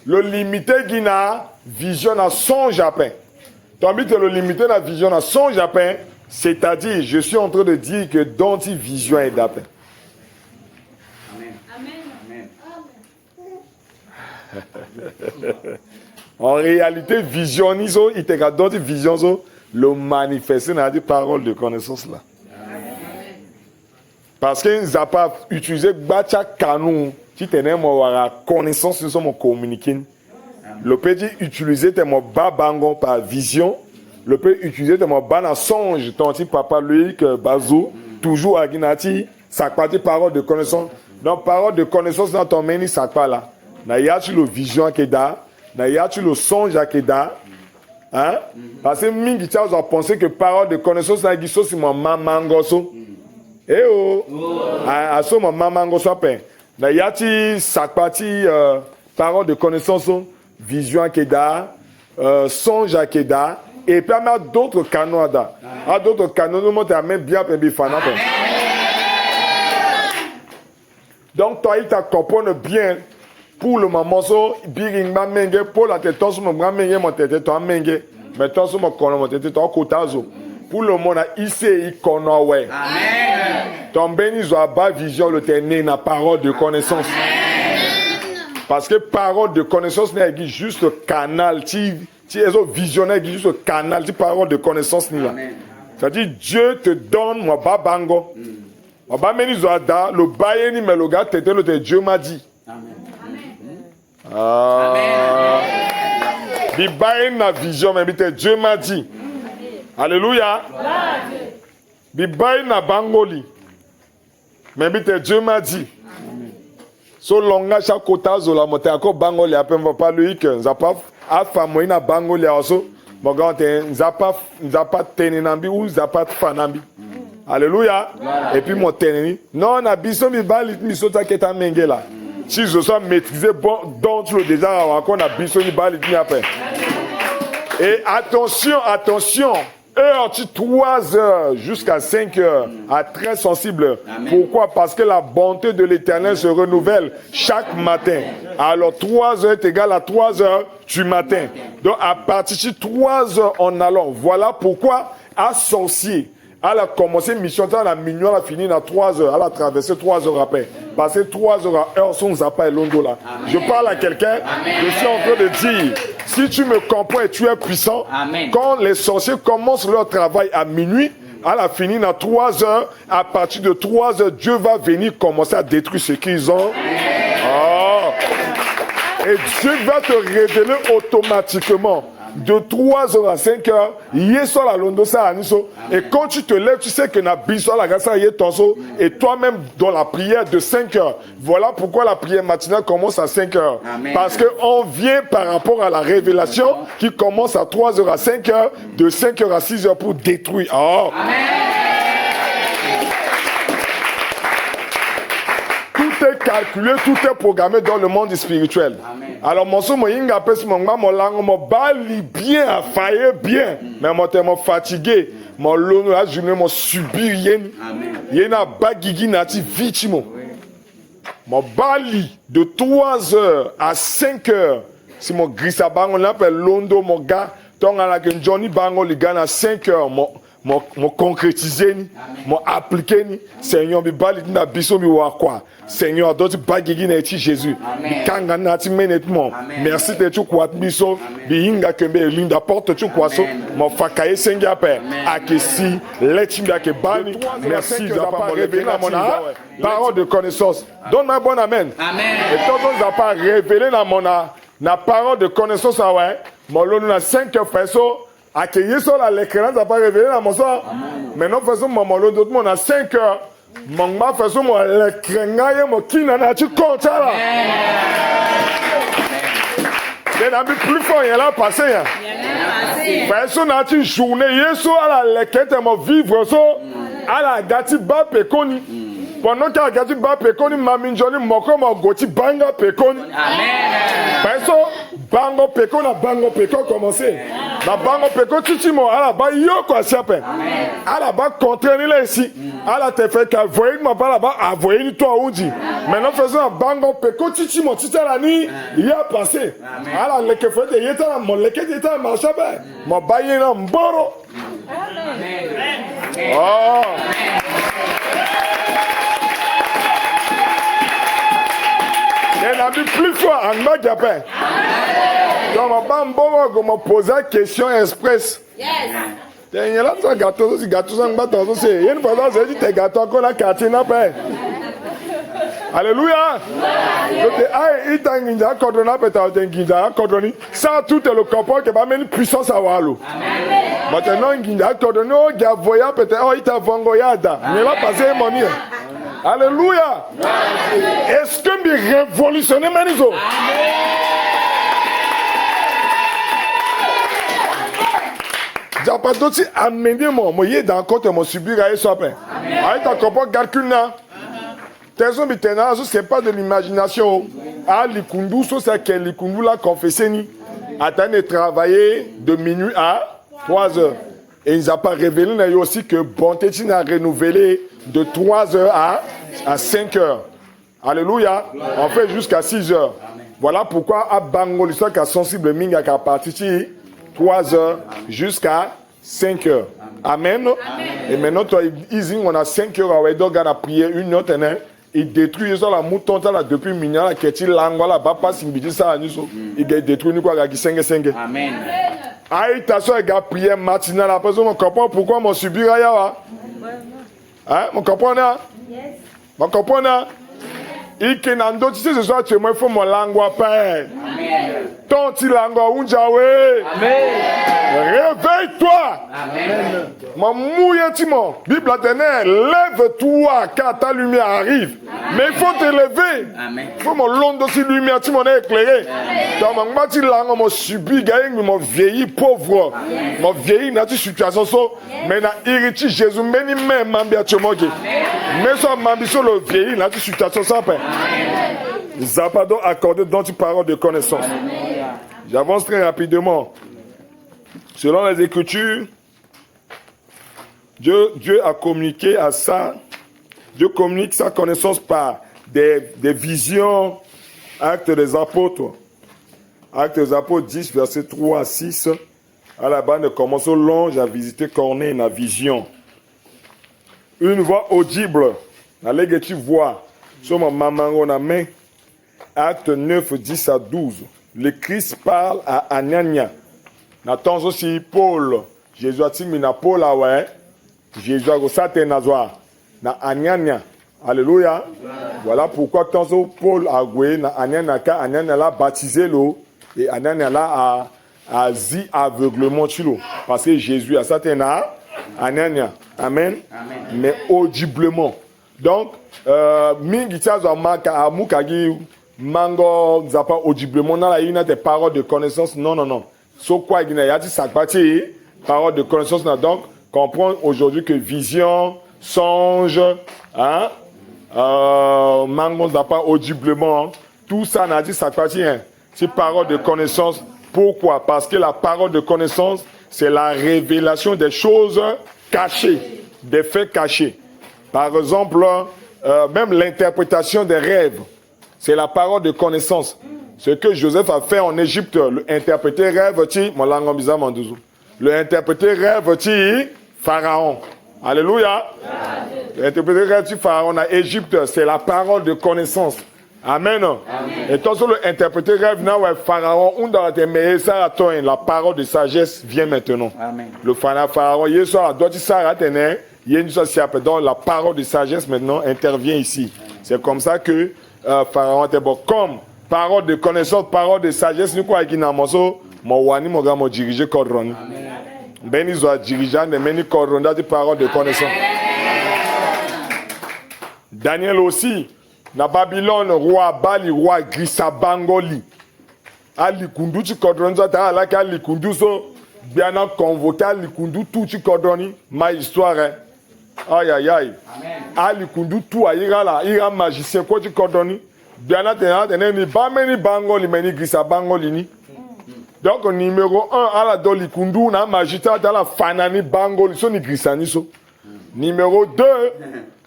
le limité qui n'a vision à son japon. Tandis que le limité la vision à son japon, c'est-à-dire, je suis en train de dire que dont il vision est d'après. Amen. Amen. En réalité, visionnise, il te garde d'autres visions, le manifester dans des paroles de connaissance là. Parce qu'ils n'ont pas utilisé Bacha Kanou, qui tenait la connaissance de son communiqué. Le peut utiliser mon babango par vision. Le peut utiliser mon bana songe, ton petit papa Loïc Bazou, toujours à Guinati, ça partie parole de connaissance. Donc, parole de connaissance dans ton meni, ça pas là. N'a tu le vision à Keda, n'a tu le songe à Keda. Hein? Parce que Mingi Tchao a pensé que parole de connaissance, n'a pas sur mon mamangoso. Eh oh! À ce moment, maman, soit na yati sakpati parole de connaissance, vision à Keda, songe à Keda, et puis il y a d'autres canaux à da. À d'autres canaux, nous monte même bien pour bifana. Donc toi il t'a comprendre bien pour le moment so biring ma menge pour la tête sur mon bras menge mon tête toi menge mais toi sur mon colonne mon tête toi kotazo. Pour le monde ici il connaît ouais. Amen. Ton béni soit bas vision le tenir na parole de connaissance. Amen. Parce que parole de connaissance n'est pas juste le canal tu es visionnaire juste le canal de parole de connaissance ni là. C'est-à-dire Dieu te donne moi babango. Moi ba béni soit da le bayeni mais le gars tete le Dieu m'a dit. Amen. Ah. Amen. Bi bayeni na vision mais Dieu m'a dit. Alléluia. Bibaï na bangoli. Mais Dieu m'a dit. So longa chaque kota zola monte encore bangoli après va pas lui que zapa afa moina bangoli also. Mogante zapa tenenambi ou zapa fanambi. Alléluia. Et puis mon teneni. Non na biso mi bali mi sota keta mengela. Si je sois maîtrisé bon donc le déjà encore na biso mi bali mi après. Et attention. Heure, 3 heures jusqu'à 5 heures, à très sensible. Amen. Pourquoi? Parce que la bonté de l'Éternel se renouvelle chaque matin. Alors 3 heures est égal à 3 heures du matin. Donc à partir de 3 heures en allant. Voilà pourquoi à sorcier, elle a commencé mission, elle a minuit, elle a fini dans 3 heures. Elle a traversé 3 heures après. Parce que 3 heures à heure, son zappa et londo là. Amen. Je parle à quelqu'un, je suis en train de dire, si tu me comprends et tu es puissant, amen. Quand les sorciers commencent leur travail à minuit, elle a fini dans 3 heures. À partir de 3 heures, Dieu va venir commencer à détruire ce qu'ils ont. Oh. Et Dieu va te révéler automatiquement. de 3h à 5h, yeso la londo sa aniso. Et quand tu te lèves, tu sais que na biso la gasa yé tonso, et toi-même dans la prière de 5h. Voilà pourquoi la prière matinale commence à 5h. Parce qu'on vient par rapport à la révélation qui commence à 3h à 5h, de 5h à 6h pour détruire. Oh. Tout est calculé, tout est programmé dans le monde spirituel. Amen. Alors, mon son, mon yinga pes mon langue, mon bali bien, a failli bien, mais mon tellement fatigué, mon lono a journée, mon subir yen, yen a bagigi nati vitimo. Mon bali de 3h à 5h, si mon grissa bang, on appelle londo, mon gars, ton à la Johnny Bango, les gars, à 5h, mon concrétiser ni mon appliquer ni Seigneur mi bali na biso mi wa kwa Seigneur d'autres bagigi na eti Jésus mi kanga na ti menetement merci te tu kwa biso bi hinga kembe linda porte tu kwa so mon fakaye senga pe akesi leti mi ake bani merci de pas révéler na mon parole de connaissance donne-moi bon amen et toi donc pas révéler na mon na parole de connaissance ouais mon lonu na 5 pesos. Accueillir sur l'écran, ça n'a pas révélé dans mon soir. Maintenant, faisons mon molo, d'autres, on a 5 heures. Mon ma faisons mon l'écran, mon qui n'en a-tu compte là? Il y a plus fort, il y a là passé. Faisons une journée, il y a sur la lequette, mon vivre, à la gâti bas péconi. Pendant qu'il y a gâti bas péconi, ma minjoni, mon comme mon goti banga péconi. Faisons bango péconi, bango péconi commencé. La bango peko titimo ala ba yo ko siape ala ba contraire là ici ala te fait ka voyer ma ba la ba avoyer ni toi undi maintenant faisons bango peko titimo titala ni il a passé ala le que fait yeta la mon le que yeta ma chabe mo ba ye na mboro oh il a mis plus fort en mode Japon. Donc, on va poser la question express. Yes. Il y a là, ça gâteau, c'est gâteau, ça gâteau, c'est. Il y a une fois, c'est dit, t'es gâteau, qu'on a quartier, n'a pas. Alléluia. Donc, il t'a dit, cordonné, peut-être, il t'a cordonné. Ça, tout est le corps qui va mettre une puissance à Wallo. Maintenant, il t'a cordonné, il a voyé, peut-être, il t'a vangoyada. Il va passer mon nid. Alléluia. Est-ce que je révolutionne Manizo? J'ai pas d'autres amener mon yé dans côté mon subir à essoper. Aïe ta comprend calculna. Tes hommes bitena, c'est pas de l'imagination. Ah likundu, c'est que likundu l'a confessé ni. Attends de travailler de minuit à 3h. Et il n'a pas révélé aussi que Bonté a renouvelé de 3h à 5h. Alléluia. On fait jusqu'à 6h. Voilà pourquoi à Bango, l'histoire qui a sensible minga qui a parti 3h jusqu'à 5h. Amen. Et maintenant, on a 5h, on a prié une autre. Il détruit la mouton depuis minuit, qui est langue, la papa, il détruit nous quoi, qui 5. Amen. Aïe, ta soeur, il a prié matinale. Après, on comprend pourquoi mon subir ailleurs. Hein, mon comprenez? Mon comprenez? Et que Nando, tu sais, ce soir, tu me fais mon langue à père. Ton petit langue à Unjawe. Réveille-toi. Amen. Mon mouilletiment. Bible éternelle, lève-toi car ta lumière arrive. Mais il faut te lever. Il faut mon long de cette lumière, tu m'en es éclairé. Dans mon petit langue, mon subi, mon vieilli pauvre. Mon vieilli, dans cette situation, mais na irrité Jésus, mais ni même m'ambia tu m'en dis. Mais ça m'ambie sur le vieilli, dans cette situation, ça peut. Zapado accordé dans une parole de connaissance. J'avance très rapidement. Selon les Écritures, Dieu a communiqué à ça. Dieu communique sa connaissance par des visions. Actes des Apôtres. Actes des Apôtres 10, verset 3 à 6. À la bande commence l'ange à visiter Corneille dans la vision. Une voix audible. Dans les tu vois. Sur ma maman, on a main. Acte 9, 10 à 12. Le Christ parle à Anania. Nathan aussi Paul. Jésus a dit, mais Paul, ouais. Jésus a dit, Nazwa. Na Anania. Alléluia. Voilà pourquoi quand Paul a goué, na Anania l'a baptisé l'eau. Et Anania l'a azi aveuglement chilo. Parce que Jésus a ça tena, amen. Amen. Mais audiblement. Donc, mingi tiazo amukagi mango zapa audiblement dans la une des paroles de connaissance. Non. So quoi il y a dit ça partie paroles de connaissance. Donc, comprendre aujourd'hui que vision, songe, hein, mango zapa audiblement, tout ça n'a dit ça partie. Hein, c'est parole de connaissance. Pourquoi? Parce que la parole de connaissance, c'est la révélation des choses cachées, des faits cachés. Par exemple, même l'interprétation des rêves, c'est la parole de connaissance. Ce que Joseph a fait en Égypte, interpréter rêve, le interpréter rêve, Pharaon. Alléluia. Interpréter rêve, Pharaon en Égypte, c'est la parole de connaissance. Amen. Et tant que l'interpréter rêve, Pharaon, la parole de sagesse vient maintenant. Amen. Le Pharaon, donc la parole de sagesse maintenant intervient ici. C'est comme ça que Pharaon était bon. Comme parole de connaissance, parole de sagesse, nous quoi qui n'a moso, mon wani mon gars mon diriger cordon. Ben ils ont dirigé des meni cordon de parole de connaissance. Daniel aussi. Na Babylone, roi Bali, roi Grisabangoli. Ali kundu tu kodronza ta ala ka ali kundu so bien convoqué ali kundu tout tu kodroni ma histoire. Aïe aïe aïe. Ali kundu tout ayira la ira magicien ko tu kodroni bien tena ni ba meni bangoli meni Grisabangoli ni. Donc numéro 1 ala doli kundu na magita ta la fanani bangoli so ni Grisani so. Numéro 2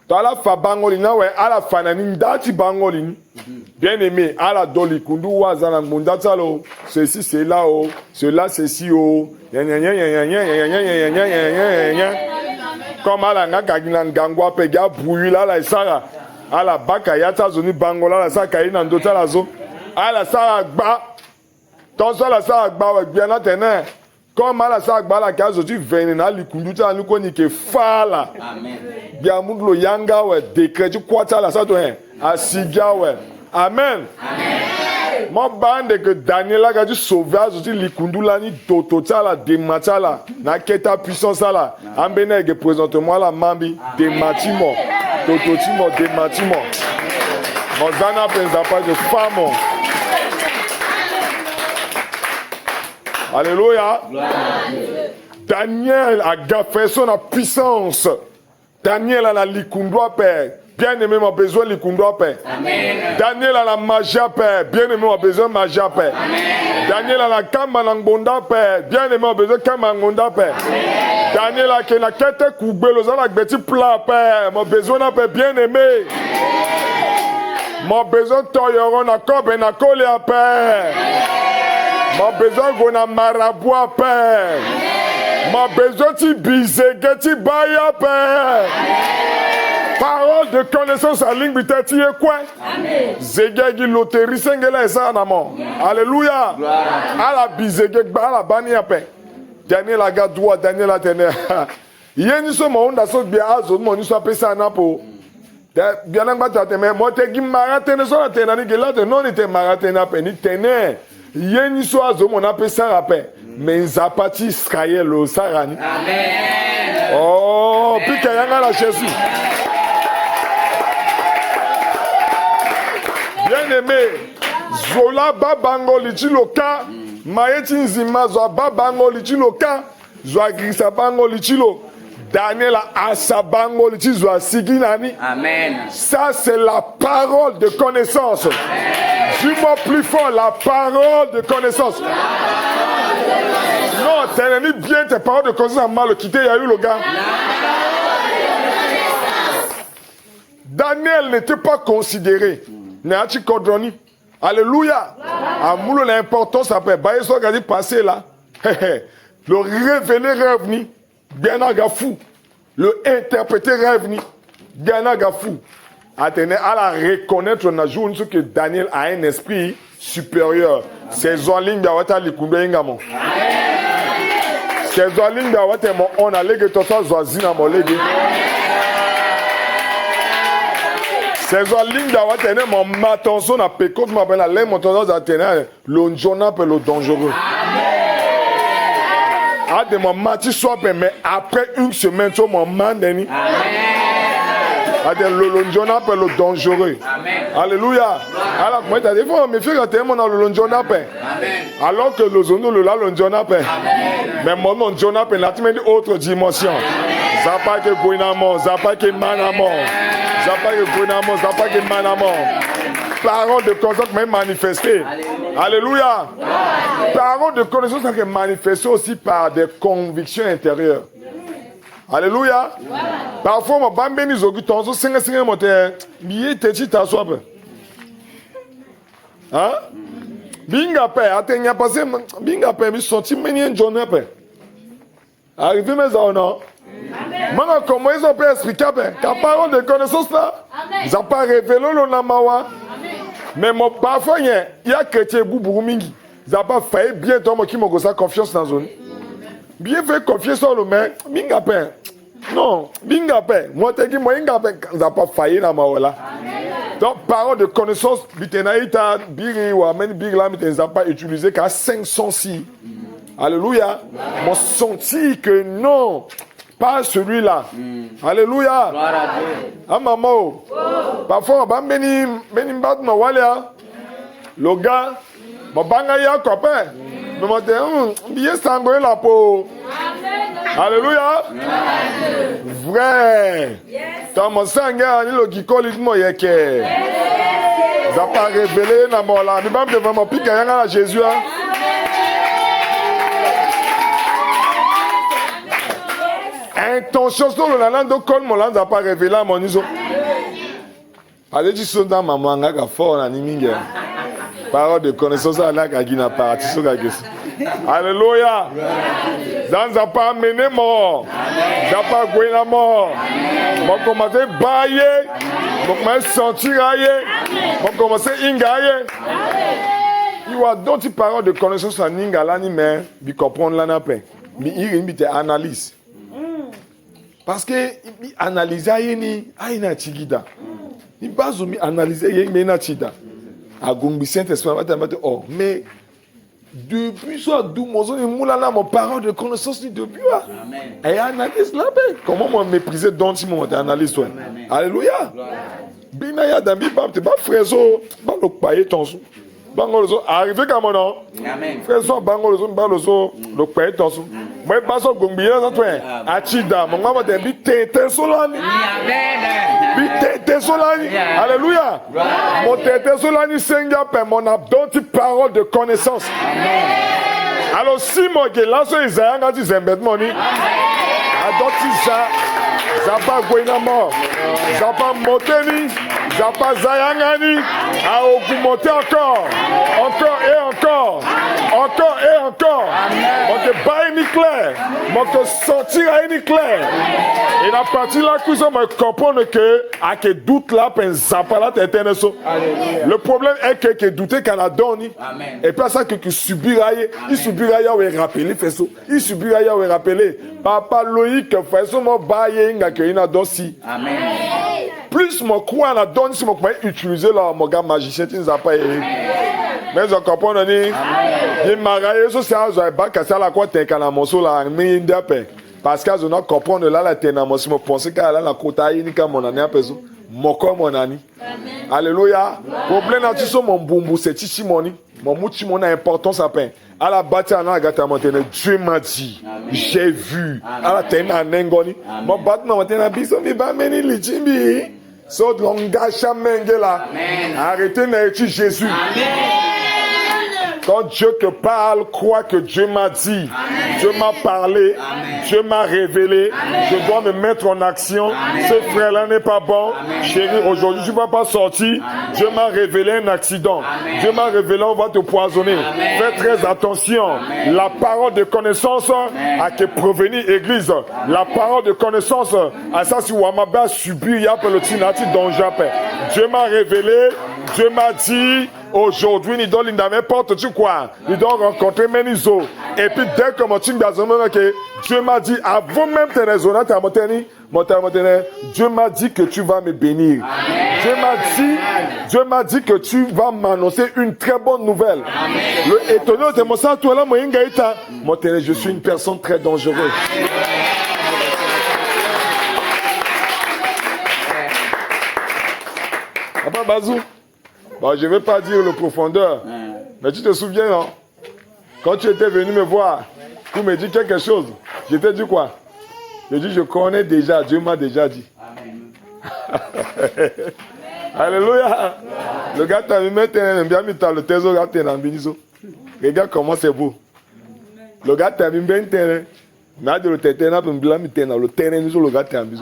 Tala fa bangoli na we ala fanani ndati bangoli ni. Bien aimé, ala doli kundu wazana mundata lo. Ceci c'est là oh, cela c'est ci oh. Comme ala ngaka gina ngangwa pe ga brouilla la sara. Ala baka yata zoni bangola la saka ina ndota la zo. Ala sara gba. Tonso la sara gba we bien na tene. Comme ala sara gba la kazo tu venena likundu ta nu ko ni ke fala. Amen. Biamudlo yanga we décret tu kwata la sa to hein asiga we amen mon bande que Daniel a dû sauver aussi likundu la ni totota la demata la na keta puissance la ambene que présente-moi la mambi dematimo tototimo dematimo mozana pensa pas de femme. Alléluia. Daniel a gaffé son puissance. Daniel a la likundwa père. Bien-aimé, mon besoin likundwa père. Daniel a la magia père. Bien-aimé, mon besoin magia père. Daniel a la kamanangbonda père. Bien-aimé, mon besoin kamanangbonda père. Daniel a la kete koubelo za la gbeti plat père. Mon besoin na père bien-aimé. Mon besoin toyoron na kobe na kole à père. Mon besoin gona marabout père. Ma besoin ti bizege ti baya père. Parole de connaissance à ligne bitati e quoi? Zegegi loterie sengela esa namo. Alléluia. Ala bizege ba ala bani ape. Daniel aga droit Daniel atene. Yeni so mo onda so bia azo mo ni so pesa na po. Bien ngba ta teme mo te gi marate ne so na tena ni gelate non ni te marate na pe ni tene. Yeni so azo mo na pesa rape. Mais zapati Israël au Sarani. Amen. Oh, puis qu'il y a la Jésus. Bien aimé, Zola babango lichiloka, maeti nzima zo babango lichiloka, zo agrisa bango lichilo. Daniel asabango lichizo asiginani. Amen. Ça c'est la parole de connaissance. Dis-moi plus fort la parole de connaissance. Non, t'as bien tes paroles de connaissance à mal quitter, il y a eu le gars. Daniel n'était pas considéré. N'as-tu cordoni? Alléluia. Amoulou l'importance après. Baye so gadi passé là. Le révéler rêve ni. Bien agafou. Le interpréter rêve ni. Bien agafou. Attendez à la reconnaître na jour ce que Daniel a un esprit supérieur. C'est en ligne d'awata likumbe ingamo. C'est en ligne d'awata mon on a légué toto zoazina mo légué. C'est en ligne d'awata mon matonso na pekot m'appelle la lait mon toto zatena l'onjona pe le dangereux. À des moments, tu sois, mais après une semaine, tu as mon mandeni. À des lolonjona pour le dangereux. Alléluia. Alors, moi, tu as dit, il faut me faire que tu es mon lolonjona. Alors que le zono, le lolonjona. Mais mon lolonjona, tu mets une autre dimension. Zapa que Boinamo, Zapa que Manamo, Zapa que Boinamo, Zapa que Manamo. Parole de connaissance même manifestée. Alléluia. Parole de connaissance qui est manifestée aussi par des convictions intérieures. Alléluia. Parfois, mon bambini zogu tonzo singa singa mote biye techi taswabe. Hein? Binga pe atenya passé binga pe mi senti meni journée pe. Arrivé mes non. Maintenant, comment ils ont pu expliquer la parole de connaissance là, ils n'ont pas révélé le namawa. Mais parfois, il y a chrétien boubou mingi. Ils n'ont pas fait bien toi qui m'ont ça confiance dans zone. Bien fait confiance dans le main, binga pe. Non, binga pe. Moi t'ai dit moi binga pe, ils n'ont pas failli dans ma là. Donc parole de connaissance, bitenaïta biri ou amen biri là, ils n'ont pas utilisé qu'à 500 si. Alléluia. Moi senti que non. Pas celui-là. Alléluia. Ah maman. Parfois, on va le gars, on va copain. Mais on dit, bien sangrer la peau. Alléluia. Vrai. Dans mon sang, il y a le qui colle le yeke. Ça pas révélé dans mon là. Mais même devant mon pic, il y a Jésus. Intention sur le land col mon land n'a pas révélé à mon iso. Allez tu son dans maman nga fort na niminga. Parole de connaissance à la gina parti sur la gueule. Alléluia. Dans a pas mené mort. N'a pas goué la mort. Mon commencer bailler. Mon commencer sentir ailler. Mon commencer ingailler. Il y a d'autres paroles de connaissance à ninga l'ani mais bi comprendre la na pain. Mais il te analyse. Parce que analyser ni aina tigida. Ni bazo mi analyser yé na tida. Agumbi Saint-Esprit oh mais depuis ça d'où mozo ni moulala mon parole de connaissance ni depuis là. Amen. Et analyse là ben comment moi mépriser donc si mon analyse toi. Alléluia. Binaya dambi ba te ba frèso ba lo paye tonso. Bangolozo arrivé comme non. Amen. Frèso bangolozo ba lozo lo paye tonso. Moi pas so gumbi là toi. Atida mon maman te bi te solani. Amen. Bi te solani. Alléluia. Mon te solani senga pe mon abdonti parole de connaissance. Amen. Alors si moi que là so Isaïe ngati zembetmo ni. Adoti ça Zapa Gwenamo, Zapa Moteni, Zapa Zayangani, a augmenté encore et encore, encore et encore. On te bat une clair, on te sentir à une clair. Et la partie là, que ça me comprendre que, à que doute là, ben Zapa là, t'es le problème est que douter qu'elle a donné. Et pas ça que subira, il subira, il va rappeler, fait ça. Il subira, il va rappeler. Papa Loïc, fait ça, mon bail, il a donné. Amen. Plus mon quoi la donne si mon quoi utiliser là mon gars magicien tu nous as pas mais je comprends ni il marié so ça je pas que ça la quoi t'es kana monso la mi ndape parce que je ne comprends là la tena mo si mo penser que là la kota yi ni ka mon ani apeso moko mon ani alléluia problème na tu so mon bumbu c'est chichi moni mon muchi mon importance à peine à la bataille na gata montene Dieu m'a dit j'ai vu à la tena nengoni mon battement montene biso mi ba meni lichimbi so langage mengela arrêtez na étude Jésus. Amen. Quand Dieu te parle, crois que Dieu m'a dit, amen. Dieu m'a parlé, amen. Dieu m'a révélé, amen. Je dois me mettre en action. Amen. Ce frère-là n'est pas bon. Amen. Chérie, aujourd'hui tu ne vas pas sortir. Amen. Dieu m'a révélé un accident. Amen. Dieu m'a révélé, on va te poisonner. Amen. Fais très attention. Amen. La parole de connaissance a que provenir église. Amen. La parole de connaissance à ça si Wamaba subit, il y a le tinati dont j'appelle. Dieu m'a révélé, Dieu m'a dit. Aujourd'hui, il doit n'importe tu quoi. Il doit rencontrer Menizo. Et puis, dès que mon Dieu m'a dit, avant même tes raisonnats, Dieu m'a dit que tu vas me bénir. Amen. Dieu m'a dit que tu vas m'annoncer une très bonne nouvelle. Le étonné de mon sang, toi là, je suis une personne très dangereuse. Papa Bazou, bon, je ne vais pas dire le profondeur, mais tu te souviens, non? Quand tu étais venu me voir, tu me dis quelque chose. Je t'ai dit quoi? Je dis, je connais déjà, Dieu m'a déjà dit. Alléluia. Le gars t'a mis bien mis le trésor, regarde comment c'est beau. Le gars t'a mis bien terrain. Mais de le terrain, le terrain, le gars t'a mis.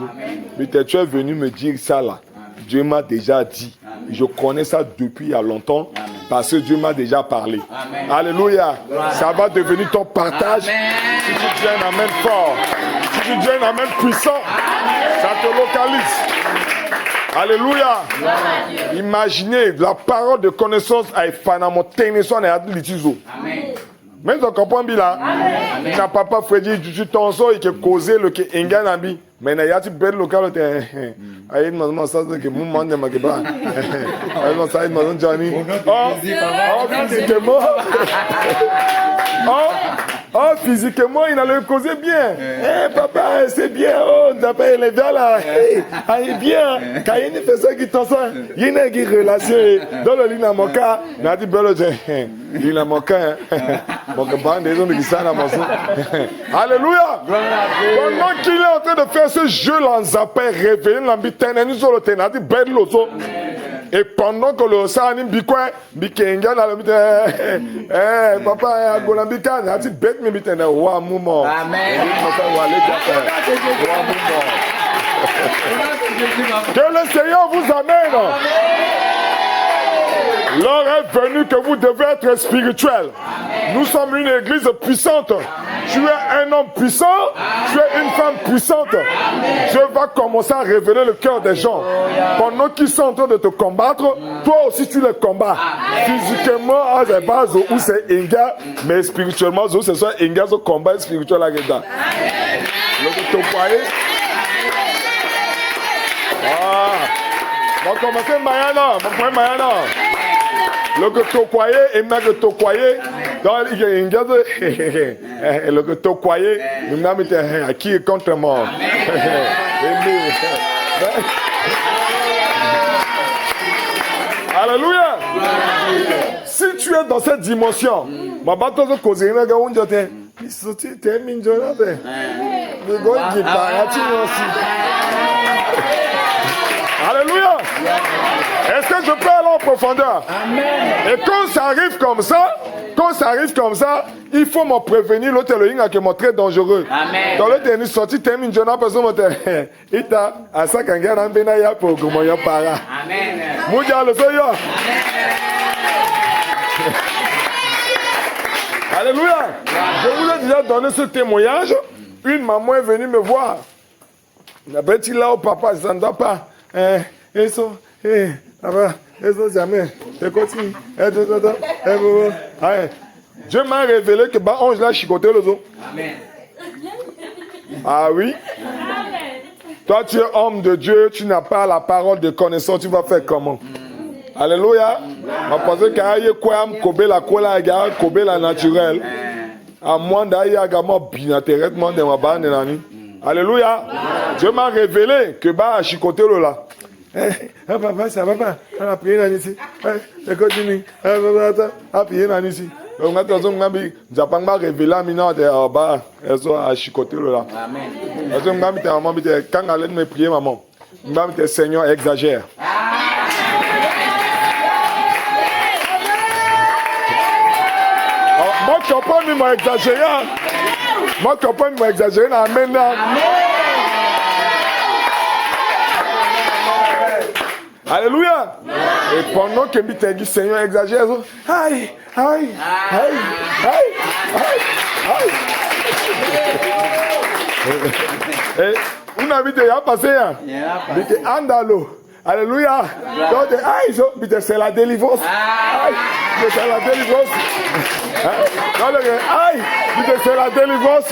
Mais tu es venu me dire ça là. Dieu m'a déjà dit. Je connais ça depuis il y a longtemps. Parce que Dieu m'a déjà parlé. Amen. Alléluia. Ça va devenir ton partage. Amen. Si tu dis un amen fort, si tu dis un amen puissant, ça te localise. Alléluia. Imaginez la parole de connaissance à Fanamo Ténéson et Adlitizo. Même si on comprend bien là, il n'a pas Freddy, tu t'en sors et que causer le que Enganambi. Mais il y a des belles locales. Aïe, maman, ça c'est que mon monde ne m'a pas. Aïe, non, ça, maman, Johnny. Physiquement. Oh, physiquement, il a le causé bien. Papa, c'est bien. Oh, t'as pas élevé là. Aïe, bien. Quand il fait ça, qui t'en sort, il y a une relation. Dans le lit, mon cas, il a dit, il a mon cas. Mon campagne, des hommes qui sont à mon son. Alléluia. Pendant qu'il est en train de faire ce jeu là, en zappé, réveillé, l'ambitaine, nous sommes le ténat, dit, belle l'osso. Et pendant que le sang bikwa bikenga na le papa golambika na ti bet me bitena wa mumo amen que le Seigneur vous amène. L'heure est venue que vous devez être spirituel. Nous sommes une église puissante. Tu es un homme puissant, tu es une femme puissante. Dieu va commencer à révéler le cœur des gens. Pendant qu'ils sont en train de te combattre, toi aussi tu les combats. Physiquement, à la base où c'est Inga, mais spirituellement, où c'est soit Inga, ce combat spirituel à Geda. On va commencer Mayana. Le que tu croyais et même que tu croyais, dans le que tu croyais, nous n'avons été qui est contre moi. Alléluia. Si tu es dans cette dimension, ma bataille de cause, il y a un gars qui est sorti, tu es minjo là, le gars qui partit aussi. Alléluia. Est-ce que je peux aller en profondeur? Amen. Et quand ça arrive comme ça, il faut me prévenir. L'autre est qui est très dangereux. Amen. Dans l'autre est sorti, tu es une jeune personne, il t'a à ça quand il y a un bénaya pour que mon para. Amen. Moudia le soyo. Alléluia. Je vous ai déjà donné ce témoignage. Une maman est venue me voir. La bête là au papa, ça ne doit pas. Jamais. Dieu m'a révélé que Ange l'a chicoté le dos. Amen. Ah oui. Toi, tu es homme de Dieu, tu n'as pas la parole de connaissance, tu vas faire comment? Alléluia. Je pense qu'il y a quoi kobe la kola kobe la naturelle. À moins d'aller également binatéralement de ma bande de l'année. Alléluia. Dieu m'a révélé que a chicoté le là. Papa, ça va pas. On a prié dans ici. Continue. On a prié dans ici. Donc maintenant, on a révélé à Mina de bas. Elles ont chicoté le là. Amen. Parce que maman, quand elle allait me prier, maman, maman, Seigneur, exagère. Moi, je comprends, mais moi, exagéré. Moi, je comprends, mais moi, exagéré. Amen. Alléluia. Et pendant que je dis Seigneur exagère, aïe. Et on a vu déjà passer, andalo. Alléluia. Donc, c'est la délivrance. C'est la délivrance. C'est la délivrance.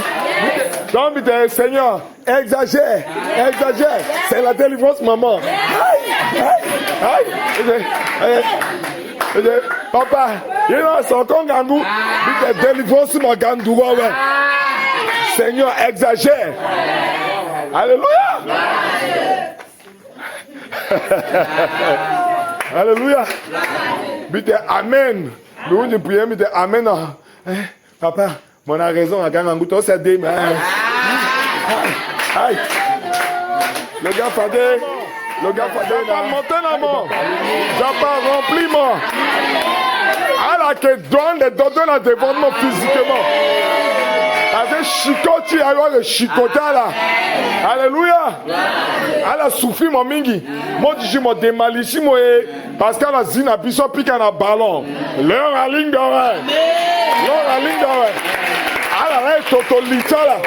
Donc, Seigneur, exagère. C'est la délivrance, maman. Papa, il y a son kangangou. Il te délivre sur mon gandou. Seigneur, exagère. Alléluia. Alléluia. Bite amen. Nous nous prions, bite amen. Papa, mon a raison, à Gangangou, toi c'est des mains. Aïe. Le gars fadé. Le gars fadé là. Monté la mort. J'ai pas rempli moi. À la que donne les dodons à développement physiquement. Avec chicoti, alors le chicota là. Alléluia. Elle a souffert mon mingi. Moi je suis mon démalici moi parce qu'elle a zina biso pique un ballon. Leur à ligne d'oreille. Leur à ligne d'oreille. Elle a totalité là.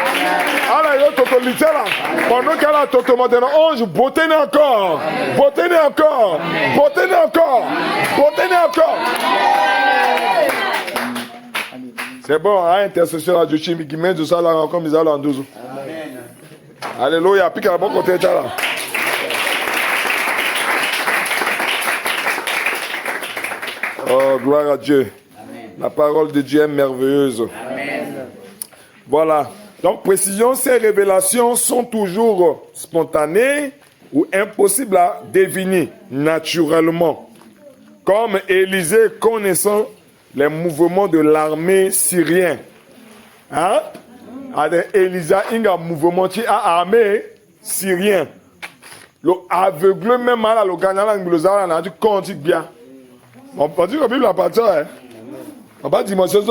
Elle a totalité là. Pendant qu'elle a totalement ange, beauté encore. Beauté encore. Beauté encore. Beauté encore. C'est bon, hein, intercession à Dieu, qui met de ça là encore, mais en 12. Alléluia, puis qu'à la bonne côté là. Oh, gloire à Dieu. Amen. La parole de Dieu est merveilleuse. Amen. Voilà. Donc, précision, ces révélations sont toujours spontanées ou impossibles à deviner naturellement. Comme Élisée connaissant les mouvements de l'armée syrienne. Hein? Élisée, il y a un mouvement de l'armée syrienne. Le aveugle même à le Ghana, il a dit qu'on dit bien. On dit que la Bible n'a pas dit ça. On va dire, monsieur,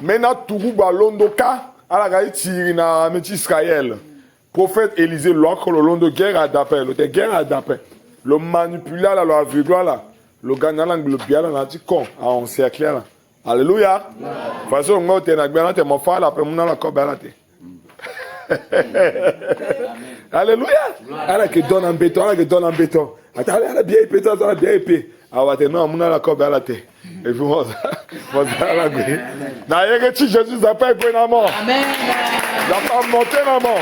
maintenant, tout le monde londoka, à la Syrie, dans Israël. Prophète Élisée, l'autre, le long de guerre à d'appel. Le guerre à d'appel. Le manipulé, le aveugle, là. Le Ghana, le bien, on a dit qu'on a encerclé là. Alléluia. De toute façon, on a dit mon frère, après, on a la corbe à la tête. Alléluia. Elle qui donne en béton, elle qui donne en béton. Attends, elle a bien épée, elle a bien épée. Ah, ouais, non, on a la corbe à la tête. Et puis, moi, ça, la gueule. N'a Jésus n'a pas été dans mort. Amen. Il n'a pas monté dans mort.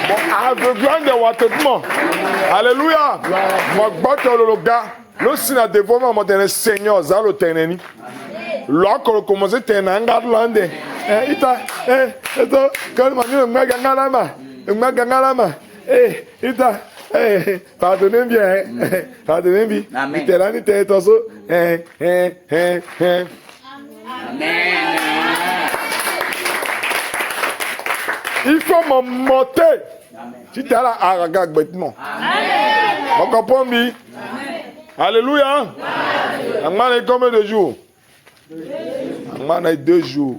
Bon, aveuglant de Waterman. Alléluia. Moi, le gars. Le Sina dévoiement mon Seigneur Zalo Teneni. Lorsqu'on commence à tenir un garde landé. Ita, quand on m'a gangalama. Ita, pardonnez bien, pardonnez bien. Ita là, ita est aussi. Amen. Il faut me monter. Si tu as la aragag bêtement. On comprend bien. Alléluia. Amman est combien de jours? Amman est 2 jours.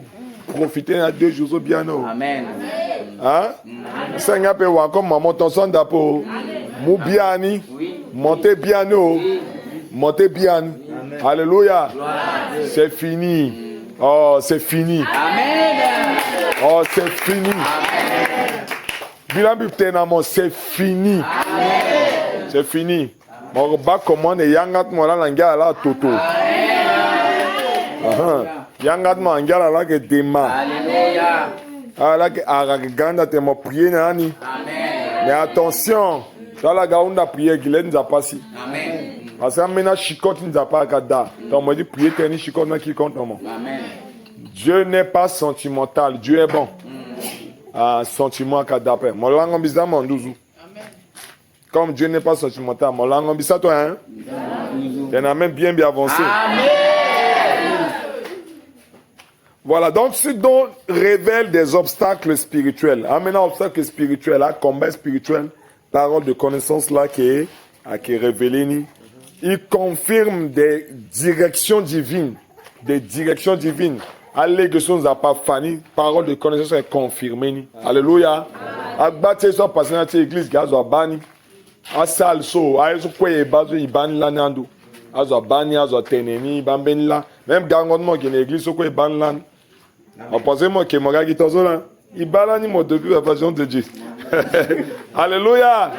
Profitez de 2 jours au piano. Amen. Hein? Seigneur peut voir comme maman ton son d'apo. Moubiani. Montez piano. Montez piano. Alléluia. C'est fini. Oh, c'est fini. Amen. Oh, c'est fini. Bilan biptenamo, c'est fini. Amen. C'est fini. Mon bas commande yangat mola l'angala la toto. Yangat mo angala la que dema. Alléluia. Ala que araganda te mo prier nani. Amen. Mais attention, dans la gaunda prière qu'il ne a pas si. Amen. Parce que maintenant chicote ne a pas kada. Donc moi dit prier teni chicote na qui compte moi. Amen. Dieu n'est pas sentimental, Dieu est bon. Sentiment kada pe. Mo lango bizama nduzu. Comme Dieu n'est pas sentimental, mon langue, ça toi, hein? Il y en a même bien avancé. Amen. Voilà, donc ce dont révèle des obstacles spirituels. Maintenant, obstacle spirituel, là, combat spirituel, parole de connaissance là qui est révélée. Il confirme des directions divines. Des directions divines. Allégation n'a pas fini, parole de connaissance est confirmée. Alléluia. Abatté soit passé dans l'église, gaz ou bani. Asal so ayesu kwe bazo iban la nando azo bani azo teneni bamben la même gangon mo ki l'église kwe ban lan on pense mo ke mo ga ki tozo la ibala ni mo depuis la passion de Dieu. Alléluia.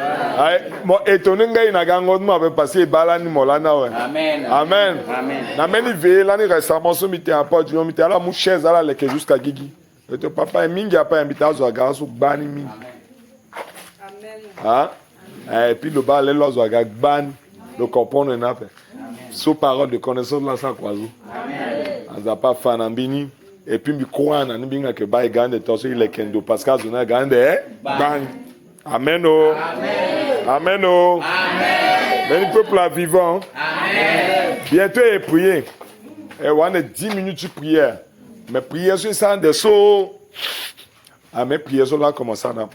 Mo étonné ngai na gangon mo ave passer ibala ni mo la na we. Amen. Amen. Na meni ve la ni récemment so mité en porte mité ala mu chaise ala leke jusqu'à gigi. Et ton papa mingi a pas invité azo ga so bani mingi. Amen. Ah. Et puis le bas les lois ban Le comprendre n'a pas. Sous parole de connaissance là ça quoi. Aza pas fanambini et puis mi croit na nibinga que ba gande torso il est kendo parce que zona gande bang. Amen oh. Amen oh. Amen. Mais le peuple là vivant. Amen. Bientôt est prié. Et on a 10 minutes de prière. Mais prière sur ça des sauts. Amen prière sur là comment ça là.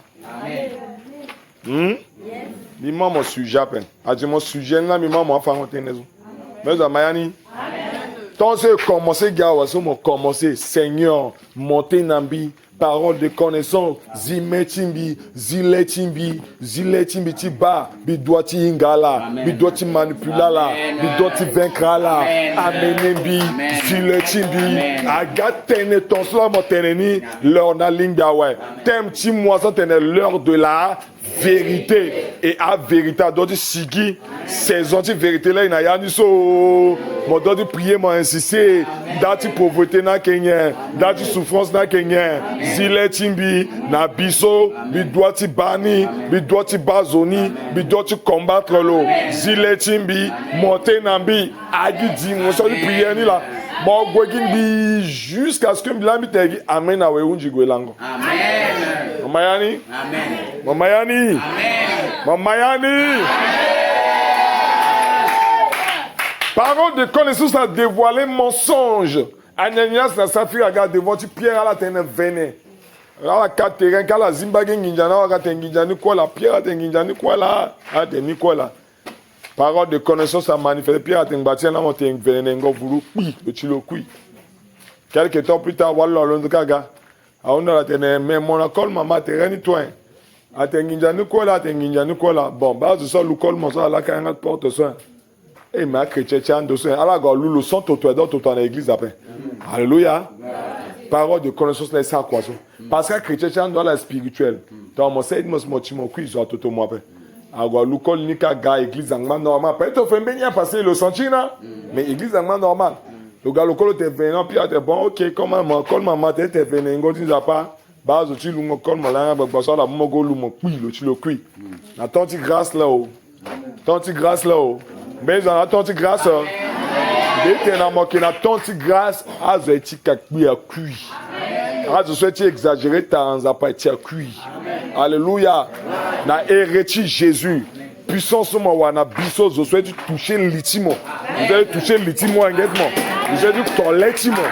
Amen. Dis-moi mon sujet à peine. Dis mon sujet là, dis-moi mon enfant mais Mayani. Tant que commencer, gars, on commencer. Seigneur, monter nambi, parole de connaissance, zimetimbi, ziletimbi, tiba, bidoiti ingala, bidoiti manipulala, bidoiti vaincrala, amenembi, ziletimbi, agatene ton slam teneni, l'heure na linga ouais. Tem ti moisan tene l'heure de la vérité et à vérité d'autres sigi saison de vérité là il n'a rien so mon d'autres prier m'a insisté dati pauvreté na Kenya dati souffrance na Kenya zile timbi na biso bi doit ti bani bi doit ti bazoni bi doit ti combattre lo zile timbi monter nambi agi di mon so prier ni là bon bi jusqu'à ce que l'ami te amen awe unji gwelango amen Mayani amen Mayani amen Mayani parole de connaissance a dévoilé mensonge Ananias na Safira regarde devant Pierre à la tene vené la katerin kala zimbage nginjana wa katenginjani kwa la Pierre atenginjani kwa la ateni kwa la parole de connaissance a manifesté Pierre atengbati na monte vené ngo vulu kui le chilo kui quelque temps plus tard wala londokaga aona la tene mais mon école maman terrain toi atenginjani kwa la bon base ça le col mon ça la kanga porte soin et ma chrétien de soin ala go lu le son toto dans toute en église après alléluia parole de connaissance là ça quoi parce que chrétien dans la spirituelle dans mon sait moi timo kui zo toto moi après agwa lu col nika ga église angma normal pas to fait bien passer le sentina mais église angma normal le gars le col te venant puis te bon OK comment mon col maman te venant ngoti za pas base tu lu col malanga ba ça la mo go lu mo kui le tu le kui na tanti grâce là haut tanti grâce là haut mais on a tanti grâce dès na mo na tanti grâce azo etika kui a kui azo souhaite exagérer ta pas ti a kui alléluia na héritier Jésus puissance mo wana biso zo souhaite toucher litimo vous allez toucher litimo engagement vous allez toiler timo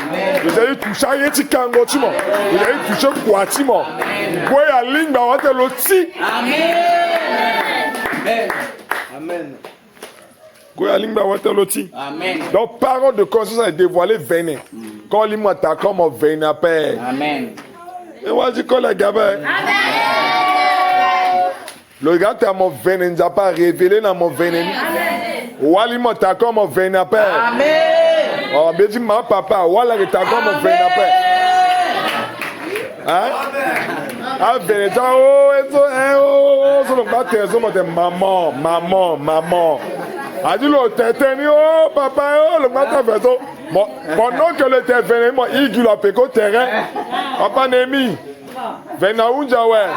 vous allez toucher yeti kango timo vous allez toucher kwatimo go ya lingba wate loti amen amen go ya lingba wate loti amen donc parole de conscience est dévoilée venin quand limata comme venin père amen et waji ko la gabe amen le gars t'a mon venin n'a pas révélé dans mon venin wali mota comme venin père amen oh bédi ma papa wala ta comme venin père hein ah venin oh eso oh so ba te so mo te maman a dit le téteni oh papa oh le matin fait so pendant que le téteni moi il a péco terrain papa nemi vena unja ouais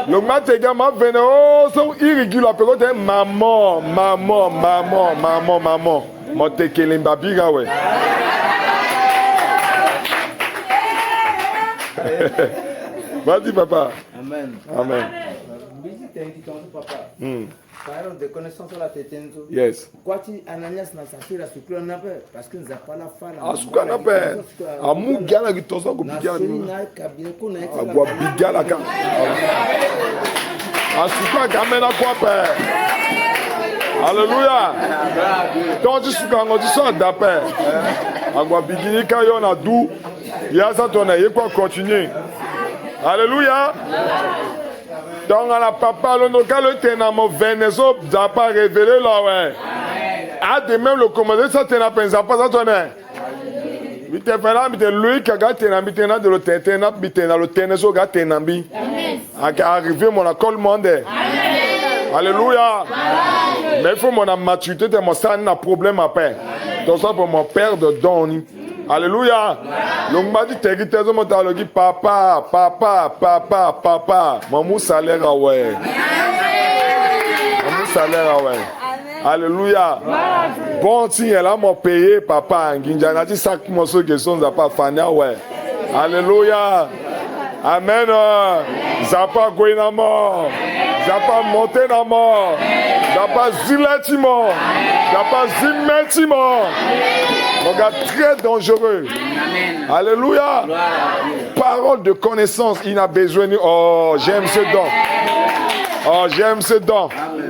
le matin gars vena oh so irrégulier péco terrain maman mo te kelimba biga ouais vas-y papa amen parole de connaissance la tetenzo yes quoi tu Ananias na Safira sukula na pe parce que nous a pas la fala asuka na pe amu gala kitosa ko bigala agwa bigala ka asuka gamena kwa pe alléluia donc tu suka ngo tu so da pe agwa bigini ka yo na du ya sa tona ye quoi continuer alléluia. Donc, à la papa, le local était dans mon Venezo, n'a pas révélé là, ouais. Ah, de même, le commandant, ça, t'en as pensé, pas ça, t'en as. Mais t'es fait là, mais t'es lui qui a gâté, t'es dans le tété, t'es dans le Tenezo, gâté, n'ambi. Arrivé, mon accord, monde. Alléluia. Mais il faut mon maturité, t'es mon sang, n'a problème à paix. Donc, ça, pour mon père de don. Alléluia. Donc, m'a dit, t'es dit, papa. Maman salaire, ouais. Maman salaire, ouais. Alléluia. Bon, si elle a mon payé, papa, Nginjana, tu sais que mon soeur qui sont pas fana, ouais. Alléluia. Amen. Zapa Gouinamo. Zapa Montenamo. Zapa Ziletimo. Zapa Zimetimo. Un gars très dangereux. Alléluia. Parole de connaissance, il n'a besoin de... Oh, j'aime ce don. Oh, j'aime ce don.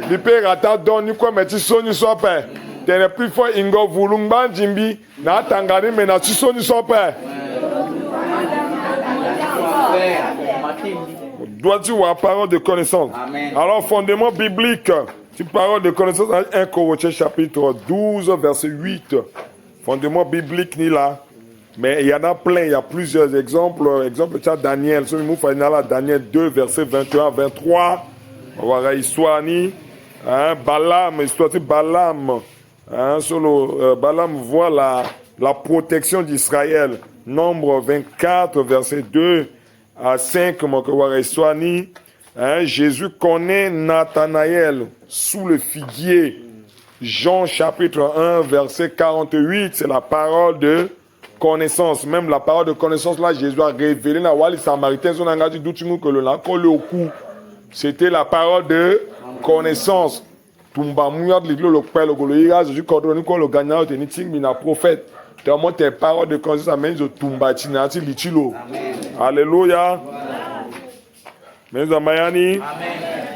Le père a ta don, ni quoi, mais tu sonnes, soit père. Tu n'es plus fort, Ingo Voulumban Jimbi. Na Tangani, mais na tu sonnes, soit père. Dois-tu avoir parole de connaissance? Amen. Alors, fondement biblique, tu parole de connaissance, 1 Corinthiens chapitre 12, verset 8. Fondement biblique, ni là. Mais il y en a plein, il y a plusieurs exemples. Exemple, tu as Daniel, Daniel 2, verset 21, 23. On va voir l'histoire, Balaam, histoire de Balaam. Balaam voit la protection d'Israël. Nombre 24, verset 2 à 5. Jésus connaît Nathanaël sous le figuier. Jean chapitre 1, verset 48. C'est la parole de connaissance. Même la parole de connaissance, là, Jésus a révélé dans Wali Samaritain, c'était la parole de connaissance. Tumba mouya de l'église, le père, le goloïra, Jésus, quand on le gagnant, tu es un prophète. Tellement tes paroles de connaissance amènent de tumba tinati litilo. Alléluia. Mais Amayani.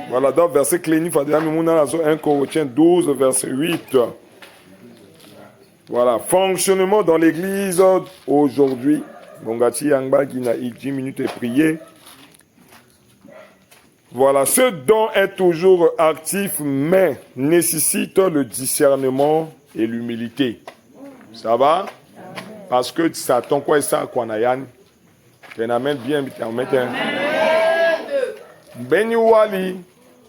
Voilà, donc verset clé, 1 Corinthiens 12, verset 8. Voilà, fonctionnement dans l'église aujourd'hui. Bongati Yangba qui n'a 10 minutes et prier. Voilà, ce don est toujours actif, mais nécessite le discernement et l'humilité. Ça va? Parce que ça ton quoi ça quoi nayan. Tu n'amènes bien, tu amènes. Beni wali,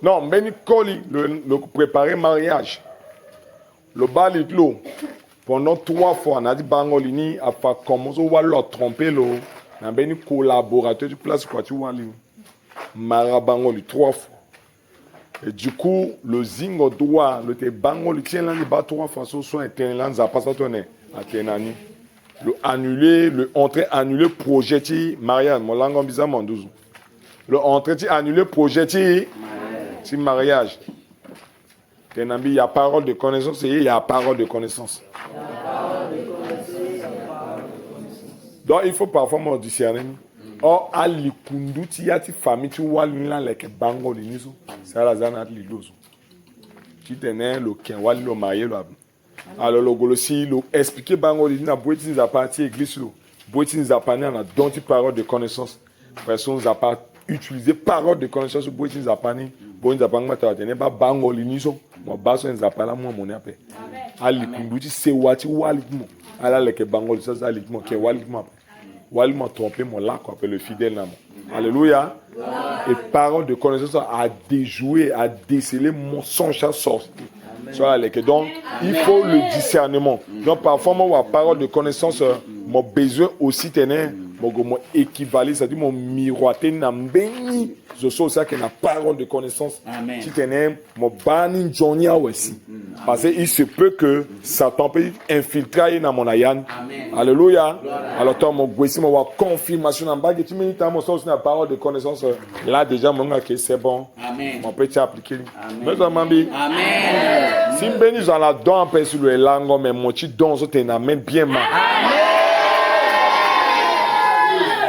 non beni koli, le préparer mariage. Le balitlo. Pendant 3 fois, on a dit Bangolini a fait commencer à leur tromper l'eau. On a bien collaborateur du place quoi tu vois Marabangoli 3 fois. Et du coup, le zingo doit le te bangoli tient là les 3 fois sur son internet ça passe à tourner à tenani. Le annuler, le entrer annuler projet mariage, mon langue bizarre mon 12. Le entrer annuler projet si mariage. Tenambi, il y a parole de connaissance et il y a parole de connaissance. Donc il faut parfois me discerner. Or, à l'Ikundu, il y a des familles qui ont les bango de niso. C'est la zone de l'iloso. Qui tenait le kenwali le marié. Alors, le golosi, le expliquer bango de niso, boitin n'a pas été église. Boitin n'a pas été dont il parole de connaissance. Personne n'a pas utilisé parole de connaissance. Boitin n'a pas été. Boitin n'a pas été. Pas bango de niso. Mon basso n'a pas la moi mon appel. À l'Ikundu, c'est wati walikmo. À la leke bango de ça, c'est walikmo qui est walikmo. Wali m'a trompé mon lac, le fidèle là. Alléluia. Et parole de connaissance à déjouer, à déceler mon songe à sortir. Donc, il faut le discernement. Donc, parfois, moi, parole de connaissance, mon besoin aussi tenait, mon équivalent, c'est-à-dire mon miroiter n'a béni. Je sais aussi que la parole de connaissance, qui tenait, mon banning Johnny aussi. Parce qu'il se peut que Satan peut infiltrer dans mon ayan. Alléluia. Alors, toi, mon goût, mon confirmation en bas, tu me dis, mon sens, la parole de connaissance, là, déjà, mon gars, c'est bon. On peut t'appliquer. Mais, Amen. Si je bénis dans la don, on sur le langue, mais mon petit don, ça t'amène bien mal.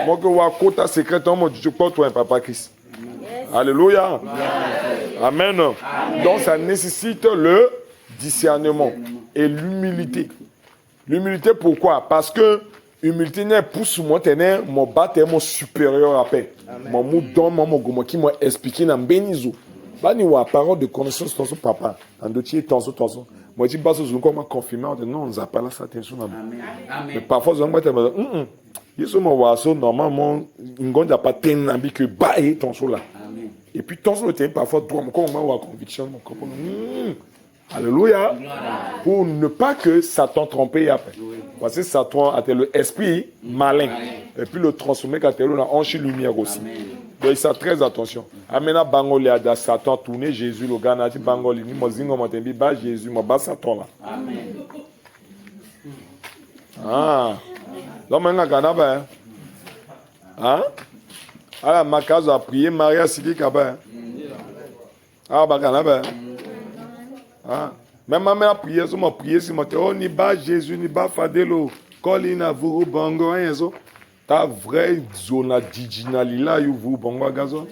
Moi, que wa kota secret, on m'a dit, toi, papa Christ. Alléluia. Amen. Donc, ça nécessite le discernement et l'humilité. L'humilité, pourquoi? Parce que l'humilité n'est pousse moi, tenez, mon bat est mon supérieur à paix. Mon moudon, mon gomo qui m'a expliqué dans Benizo. Bah, ni wa parole de connaissance, ton papa. En doutier, ton. Moi, je dis, bah, c'est comment confirmer. Non, on n'a pas là, ça, attention. Mais parfois, on m'a dit, il y a normalement, on n'a pas tenu que bah, et ton là. Et puis, ton son était parfois droit, comme on a conviction. Alléluia. Pour ne pas que Satan trompe après. Parce que Satan a le esprit malin. Et puis le transformer quand il a hanché lumière aussi. Donc ça très attention. Amena bangoli ada Satan tourner Jésus le gars nati bangoli ni mozingo motembi ba Jésus mo ba Satan là. Amen. Ah. L'homme nga kana ba. Hein? Alors ma case a prié Maria siki kaba. Ah ba kana ba. Ah. Même ma mère a prié sur ma prière si mon oh ni ba Jésus ni ba Fadelo. Colina vuru bongo enzo. Ta vraie zone digitale là you vous bongo gazo.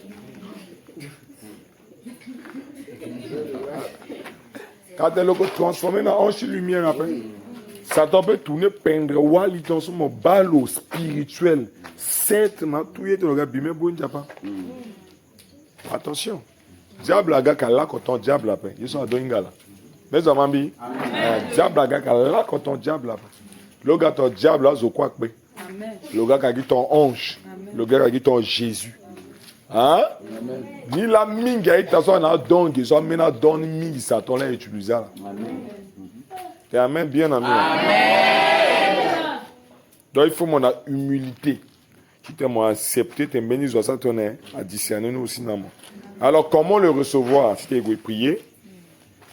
Quand elle est transformée en ange lumière après. Satan peut tourner peindre wali dans son balo spirituel. Certainement tout est dans le bimé bon japa. Attention. Diable aga kala quand diable après. Ils sont à Doingala. Mais ça mambi. Diable aga kala quand diable après. Le gars ton diable là zo quoi que. Le gars qui a dit ton ange. Le gars qui a dit ton Jésus. Hein? Amen. Ni la minga ita so na don ge so mena don mingi Satan là utiliser là. Amen. Et amen bien amen. Amen. Donc il faut mon humilité. Qui te m'a accepté te bénir ça tonner à discerner nous aussi dans. Alors comment le recevoir? Si tu es prier.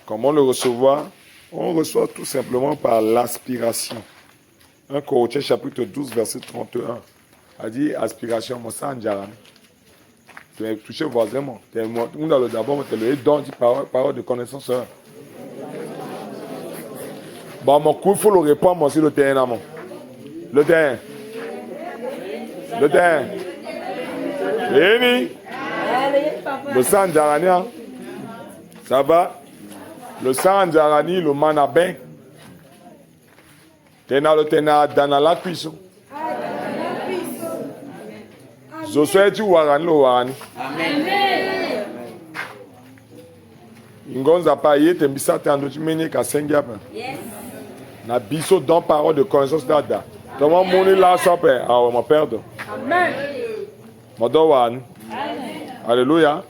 Comment le recevoir? On reçoit tout simplement par l'aspiration. 1 Corinthiens chapitre 12 verset 31 a dit aspiration mon sang jarami. Tu es touché voisin, tu es dans le d'abord, tu es le don de parole de connaissance. Bon, mon coup, il faut le répondre sur le terrain. Le terrain. Le terrain. Léni. Le sang d'Arani. Ça va? Le sang d'Arani, le manabin. Tu es dans la cuisson. Je souhaite que warani lo warani. Amen. Ngonza pa yete mbisa tando chimene ka sengia pa. Yes. Na biso dans parole de connaissance dada. Comment moni la sope ah on perdre. Amen. Modo warani. Amen. Alléluia.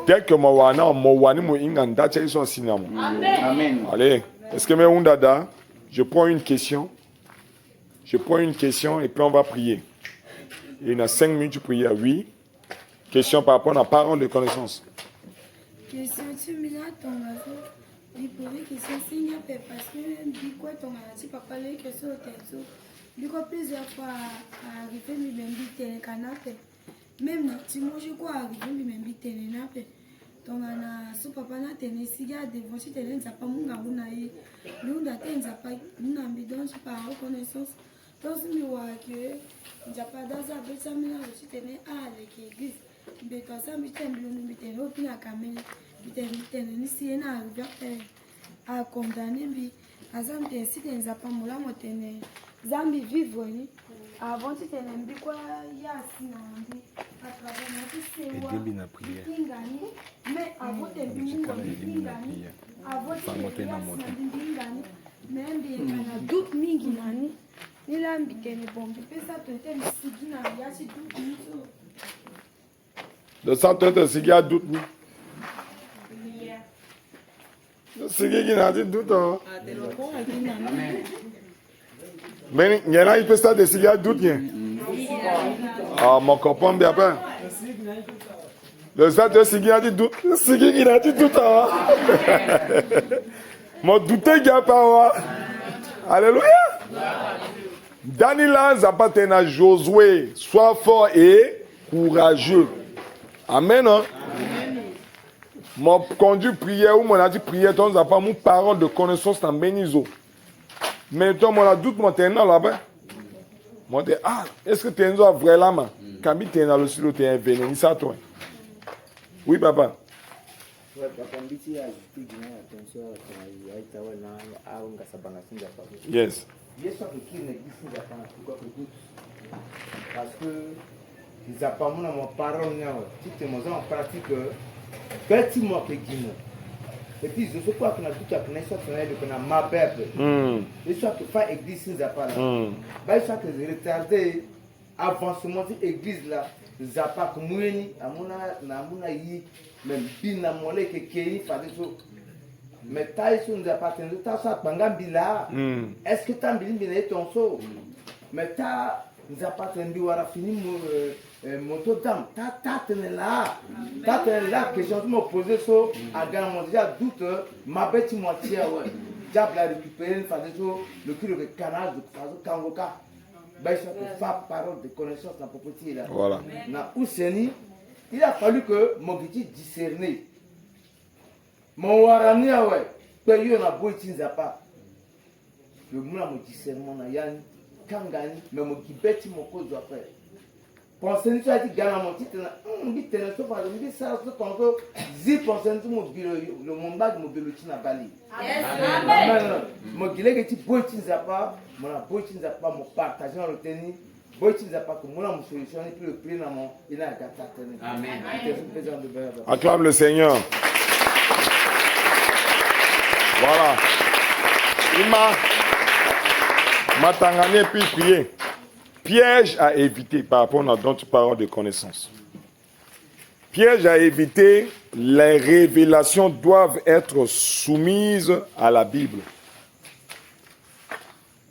Dès que mo wana mo wani mo inganda che iso sinamo. Amen. Amen. Allez, est-ce que me undada je prends une question. Je prends une question et puis on va prier. Il y a 5 minutes de prière, oui. Question par rapport à la parole de connaissance. Question, tu me l'as ton maison. Il pourrait question signe parce que du coup ton mari papa les questions au texte. Du coup plusieurs fois arrivé mi même bité canapé. Même non, tu manges quoi arrivé mi même bité canapé. Ton ana su papa na tene siga devant si tene nzapa munga una yi. Lunda tene nzapa una bidon par connaissance. Donc, si je vois que je n'ai pas d'azar, je vais me dire que l'église, je vais me dire que je vais me dire que je vais me dire à condamner, je vais si tu n'as pas moula, Zambi vivre avant tu t'es n'aimé quoi yasi n'ambi à travers notre séjour mais avant t'es venu avant t'es venu même bien na doute mingi nani nila mbikeni bombi pesa tete misigi na yasi doute miso de ça tete sigi a doute ni sigi qui n'a dit doute hein mais il y en a qui peut ça de sigi a doute ni ah mon copain bien pas le ça tete sigi a dit doute sigi qui n'a dit doute hein mon douté qui a pas alléluia. Daniel Zapatena Josué, sois fort et courageux. Amen. Hein? Mon conduit prière ou mon a dit prière, ton n'a pas mon parole de connaissance dans Benizo. Maintenant, mon a doute maintenant là-bas. Moi, je dis, ah, est-ce que tu es un vrai lama? Quand tu es dans le silo, tu es venu, ça toi. Oui, papa. Yes. Parce que les apparemment dans mon parole, tu te montres en pratique petit mot que Guinée. Et puis je sais quoi qu'on a tout à connaissance qu'on a ma peuple. Et soit que faire église sans apparemment. Bah soit que je retardé avancement de l'église là. Zapa kumweni amuna na amuna yi même bina mole que kei fade so mais taille sur nous appartient ta ça panga bila est-ce que tu as bien ton so mais ta nous a pas tendu à fini mon totem. T'as là, question tu m'as posé ça, à gagner mon déjà doute, ma bête moitié, ouais. Diable a récupéré une phase le cul de canal de phase Kangoka. Ben, ça peut faire parole de connaissance dans la propriété là. Voilà. Il a fallu que mon petit discerner. Mon warani, ouais. Paye on a beau utiliser pas. Le moulin me discernement na yani. Kangani, mais mon kibeti mon cause doit faire. Pensez que tu as dit gana mon titre là. Dit tellement ça par exemple, ça se compte. Zip pensez que mon bilo le mon bag mon bilo tina bali. Amen. Mon gile que tu beau utiliser pas, mon a beau utiliser pas mon partager dans le tennis. Beau utiliser pas que mon a mon solution et puis le prix dans mon il a gâté tennis. Amen. Acclame le Seigneur. Voilà. Matangane puis prier. Piège à éviter par rapport à notre parole de connaissance. Piège à éviter, les révélations doivent être soumises à la Bible.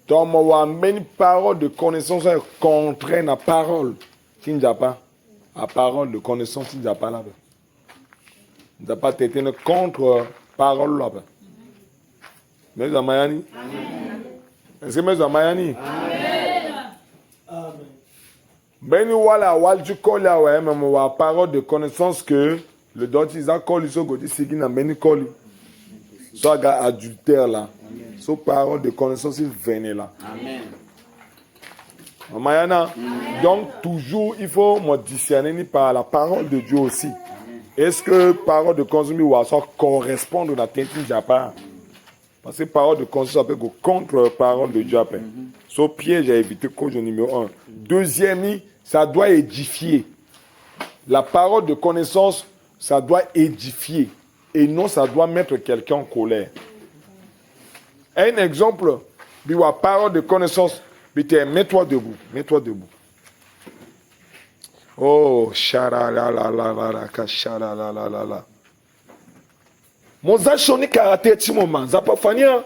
Donc, on a une parole de connaissance contre la parole. Tu n'as pas la parole de connaissance, tu n'as pas là-bas. Tu n'as pas été contre parole là-bas. Mes amayani? Est-ce que mes amayani? Ben voilà, walju kola ouais, mais on parole de connaissance que le dentiste a collé sur côté c'est qui n'a même collé. Soit adultère là. So parole de connaissance il venait là. Amen. Amayana. Donc toujours il faut me discerner par la parole de Dieu aussi. Est-ce que parole de connaissance va correspondre à la tête de Japon? Parce que parole de connaissance peut être contre parole de Dieu. So piège à éviter cause numéro 1. Deuxième, ça doit édifier. La parole de connaissance, ça doit édifier. Et non, ça doit mettre quelqu'un en colère. Un exemple, la parole de connaissance, mets-toi debout. Mets-toi debout. Oh, la. Moza shoni karate timoma, zapa fania.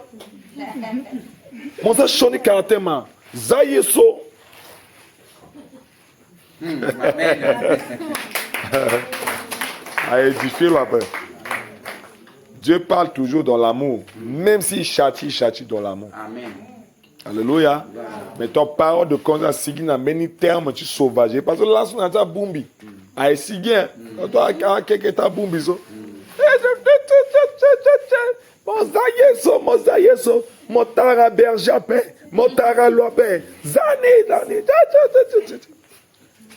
Moza shoni karate ma, za yeso. À édifier la paix. Dieu parle toujours dans l'amour, même s'il châtie dans l'amour. Amen. Alléluia. Mais ton parole de connaissance, c'est qu'il n'a pas terme tu sauvage. Parce que là, on a un boumbi. Ah, c'est bien. Toi, quelqu'un boumbi. Mozayeso, Motara Berjapé, Motara Lopé, Zani.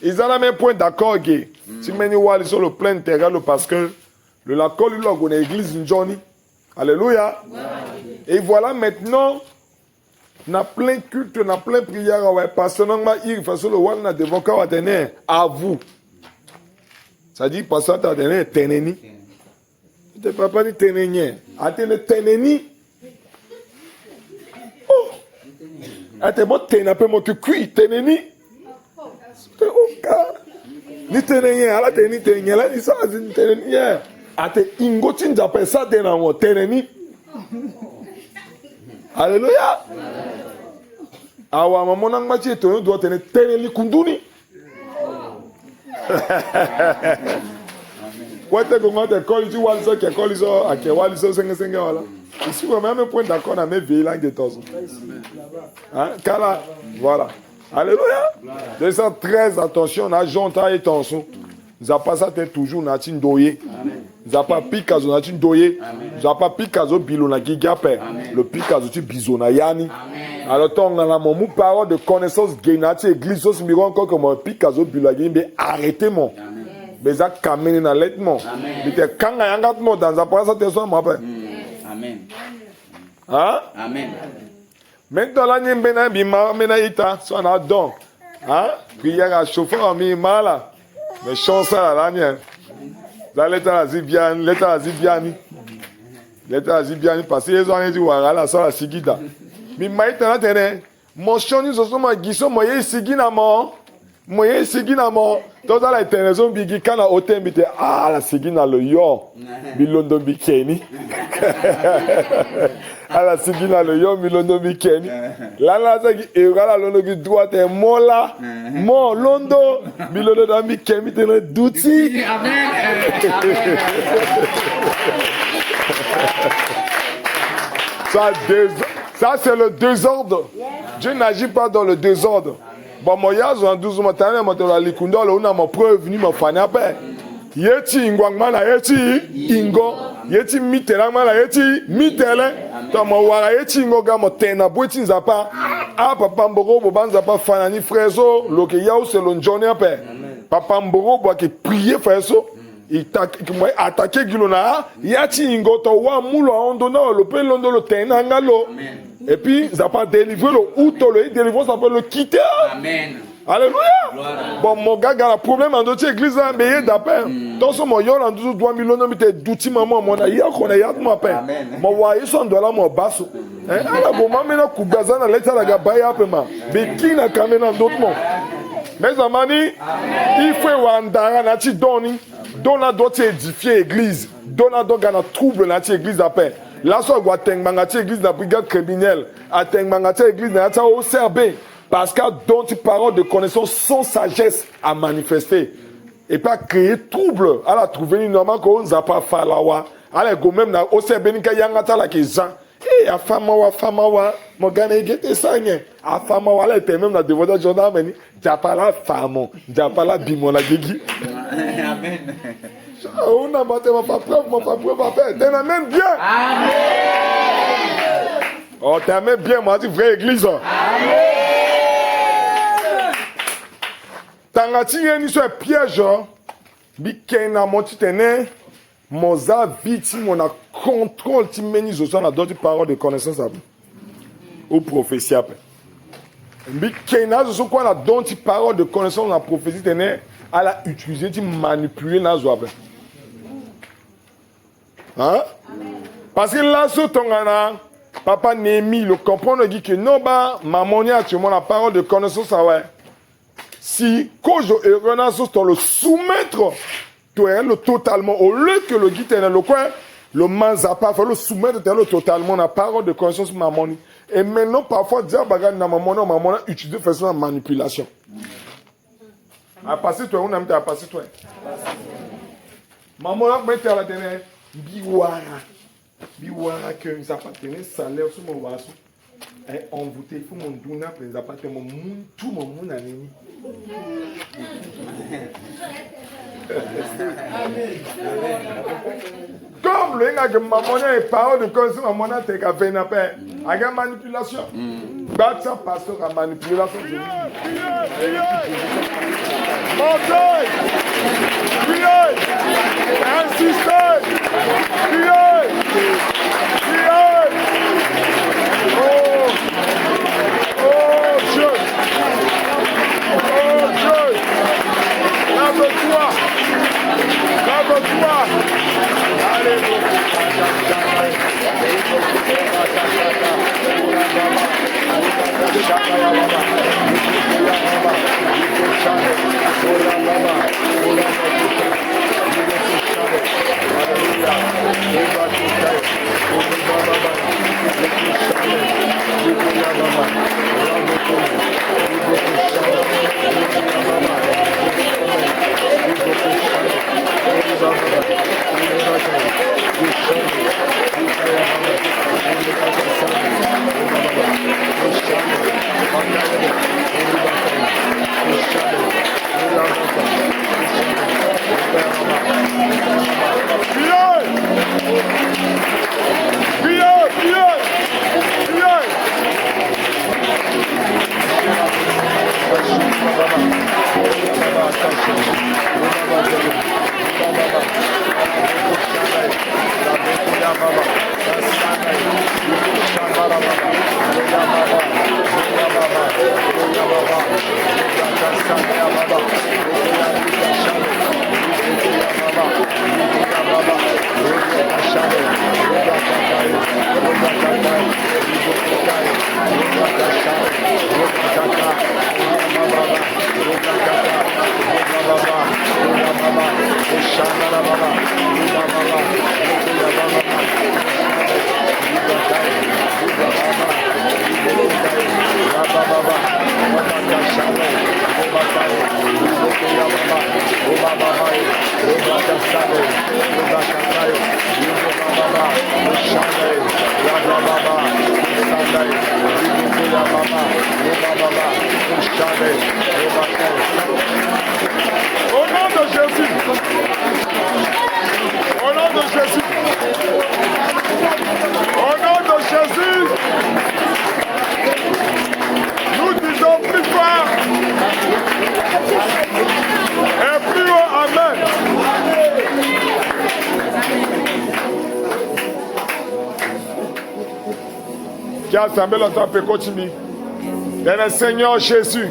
Ils ont la même point d'accord. Si on sur le plein terrain, parce que le lacol, il a l'église de Johnny. Alléluia. Et voilà maintenant, on a plein culte, on a plein prière. Parce que il faut que le one devant à vous. Ça dit, parce que tu as donné teneni. Tu ne peux pas dire teneni. Attends, teneni. Oh! Attends, moi, tu n'as pas mon cuit, teneni. Ni teneni, ala teneni, ala ni ça, ni teneni. Attends, ingotin j'appelle ça teneni. Alléluia. Awa maman nang machi to doit tenir teneni kunduni. Quoi te comment te colle tu vois ça qui colle ça à qui vois ça 5 voilà. Ici on a même point d'accord à mes vieilles langues de temps. Hein kala voilà. Alléluia. Je sens très attention à jonta et tension. Za pas ça toujours na tin doyer. Za pas pikazo na tin doyer. Za pas pikazo bilona gigape. Le pikazo tu bizona yani. Alors ton la mon parole de connaissance gainati église so miro encore comme pikazo bilagi mais arrêtez mon. Mais ça camine na letmo. Mais quand yanga mo dans za pas ça te so mo pa. Amen. Hein? Amen. Maintenant la nyembe na bima mena ita so na don. Hein? Prière à chauffeur mi mala. Mais chance à la nienne. L'état azibiani, parce que les gens disent voilà la ça la sigida. Mais maintenant tene, mon choni so ma giso moye sigina mo. Moye sigina mo. Toza la internet bigi kana hotel bite. Ah la sigina lo yo. Bilondo bikeni. Ala sigina lo yo milondo bikeni. La sa ki egala londo ki droite mola. Mo londo bilondo da bikeni te douti. Amen. Ça c'est le désordre. Dieu n'agit pas dans le désordre. Bon, moi, il y a 12 matins, je suis allé à mon preuve, je suis allé Yeti ingwangmana yeti ingo yeti mitelangmana yeti mitele to mo wara yeti ingo ga mo tena bweti nzapa a papa mboro bo banza pa fanani frezo lo ke yaou c'est le journée ape papa mboro bo ke prier frezo il attaquer gilona yeti ingo to wa mulo ondo na lo pe londo lo tena ngalo et puis ça pas délivrer le ou to le délivrer ça peut le quitter. Amen. Alléluia. Bon, mon gars, il y a un problème dans notre église, mais il y a d'appel. Dans ce moment, il y a 2 millions de d'outils, maman, mon aïe, qu'on a de mon père. Mon voyage, son dollar, mon basso. Alors, bon, maman, il y a un coup de gazan à l'état de la gabaye, mais qui n'a quand même d'autres mots. Mes amis, il faut wandara nati doni, dona doit édifier l'église, dona doit gagner trouble nati église d'appel. Là, ça doit être une église de brigade criminelle, attendre une église de OCRB. Parce qu'à dont parole de connaissance sans sagesse à manifester. Et pas créer trouble. À la trouver normalement qu'on n'a pas fait là. À go même na ose benika yangata la kizan. Eh afamawa mon gars n'était ça rien. Afamawa là était même na devoir Jordan meni. Japala famo, japala bimo la gigi. Amen. On a battu ma preuve va faire. T'en amènes bien. Amen. Oh t'amènes bien moi dit vraie église. Amen. Tangati yeni so piège bi kena monti tene moza viti mona contrôle ti meni zo na d'autres paroles de connaissance ou prophétie après bi kena zo quoi na d'autres paroles de connaissance na prophétie tene à la utiliser ti manipuler na zo après hein parce que là so tongana papa Némi le comprendre dit que non ba maman ni actuellement la parole de connaissance ça ouais. Si Kojo et Renaissance doivent le soumettre totalement, au lieu que le guide est dans le coin, le manzapa faut le soumettre totalement à la parole de conscience mamoni. Et maintenant, parfois, dire bagarre na maman utilise façon de manipulation. À passer toi, on a mis à passer toi. Maman a mis à la dernière biwara que nous avons tenu salaire sur mon vaso. Et envoûté, il faut mon douna, mais nous avons tenu tout mon monde à l'ennemi. Comme le gars que maman a parole de connaissance, maman a fait un appel à la manipulation. Bat ça pasteur à manipulation. Montez, priez, insistez, priez. Oh Dieu. Oh Dieu, lave-toi, lave-toi, alléluia. Au nom de Jésus. Au nom de Jésus. Au nom de Jésus. Nous disons plus fort. Et plus haut, amen. Qui a assemblé longtemps peut continuer. Dans le Seigneur Jésus.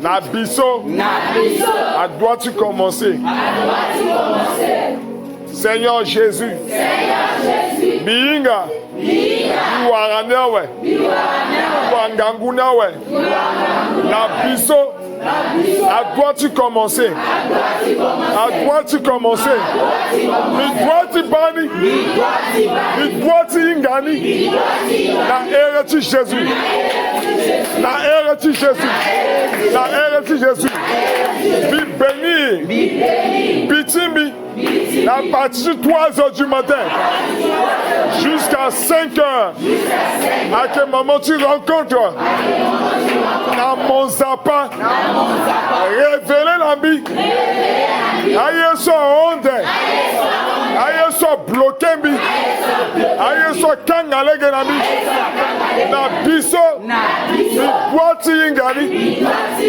Nabiso. À dois-tu commencer? Seigneur Jésus. Biinga. Biwaranewe. Biwangangunawe. Nabiso. À dois-tu commencer? À dois-tu commencer? Mi dois-tu bani? Mi dois-tu ingani? La hérité Jésus. La hérité Jésus. La hérité Jésus. Bi béni. Bitimi. À partir de 3h du matin jusqu'à 5h, à quel moment tu rencontres dans mon zappa, révéler la vie, aïe soit honte, aïe soit bloqué, aïe soit kangale genami, na biso, ni boiti ingani,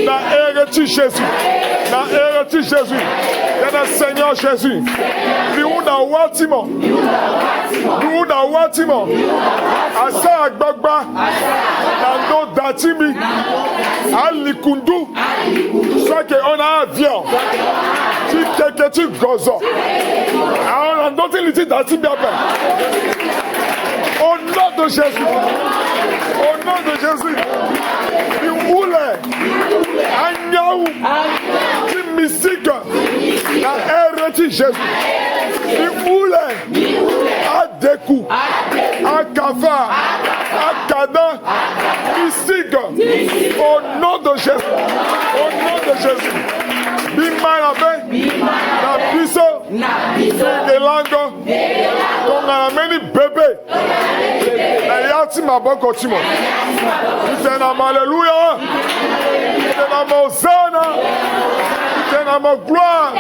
na hérité Jésus, na hérité Jésus, na Seigneur Jésus. Liuna watimo, liuna watimo, asa agbagba, nando datimi, alikundu, soit que on a un avion, si quelqu'un tu gozo, alors on doit dire datimi après. Au nom de Jésus, au nom de Jésus, lioule, agnaou, qui mystique, la hérité Jésus. Liboule, Adeku, Akava, Akada, Mystique, au nom de Jésus, au nom de Jésus. Bimarabe, la puissance, des langues, on a amené bébé, la yati ma bonne continue. C'est un alléluia, c'est un hosanna, c'est un gloire.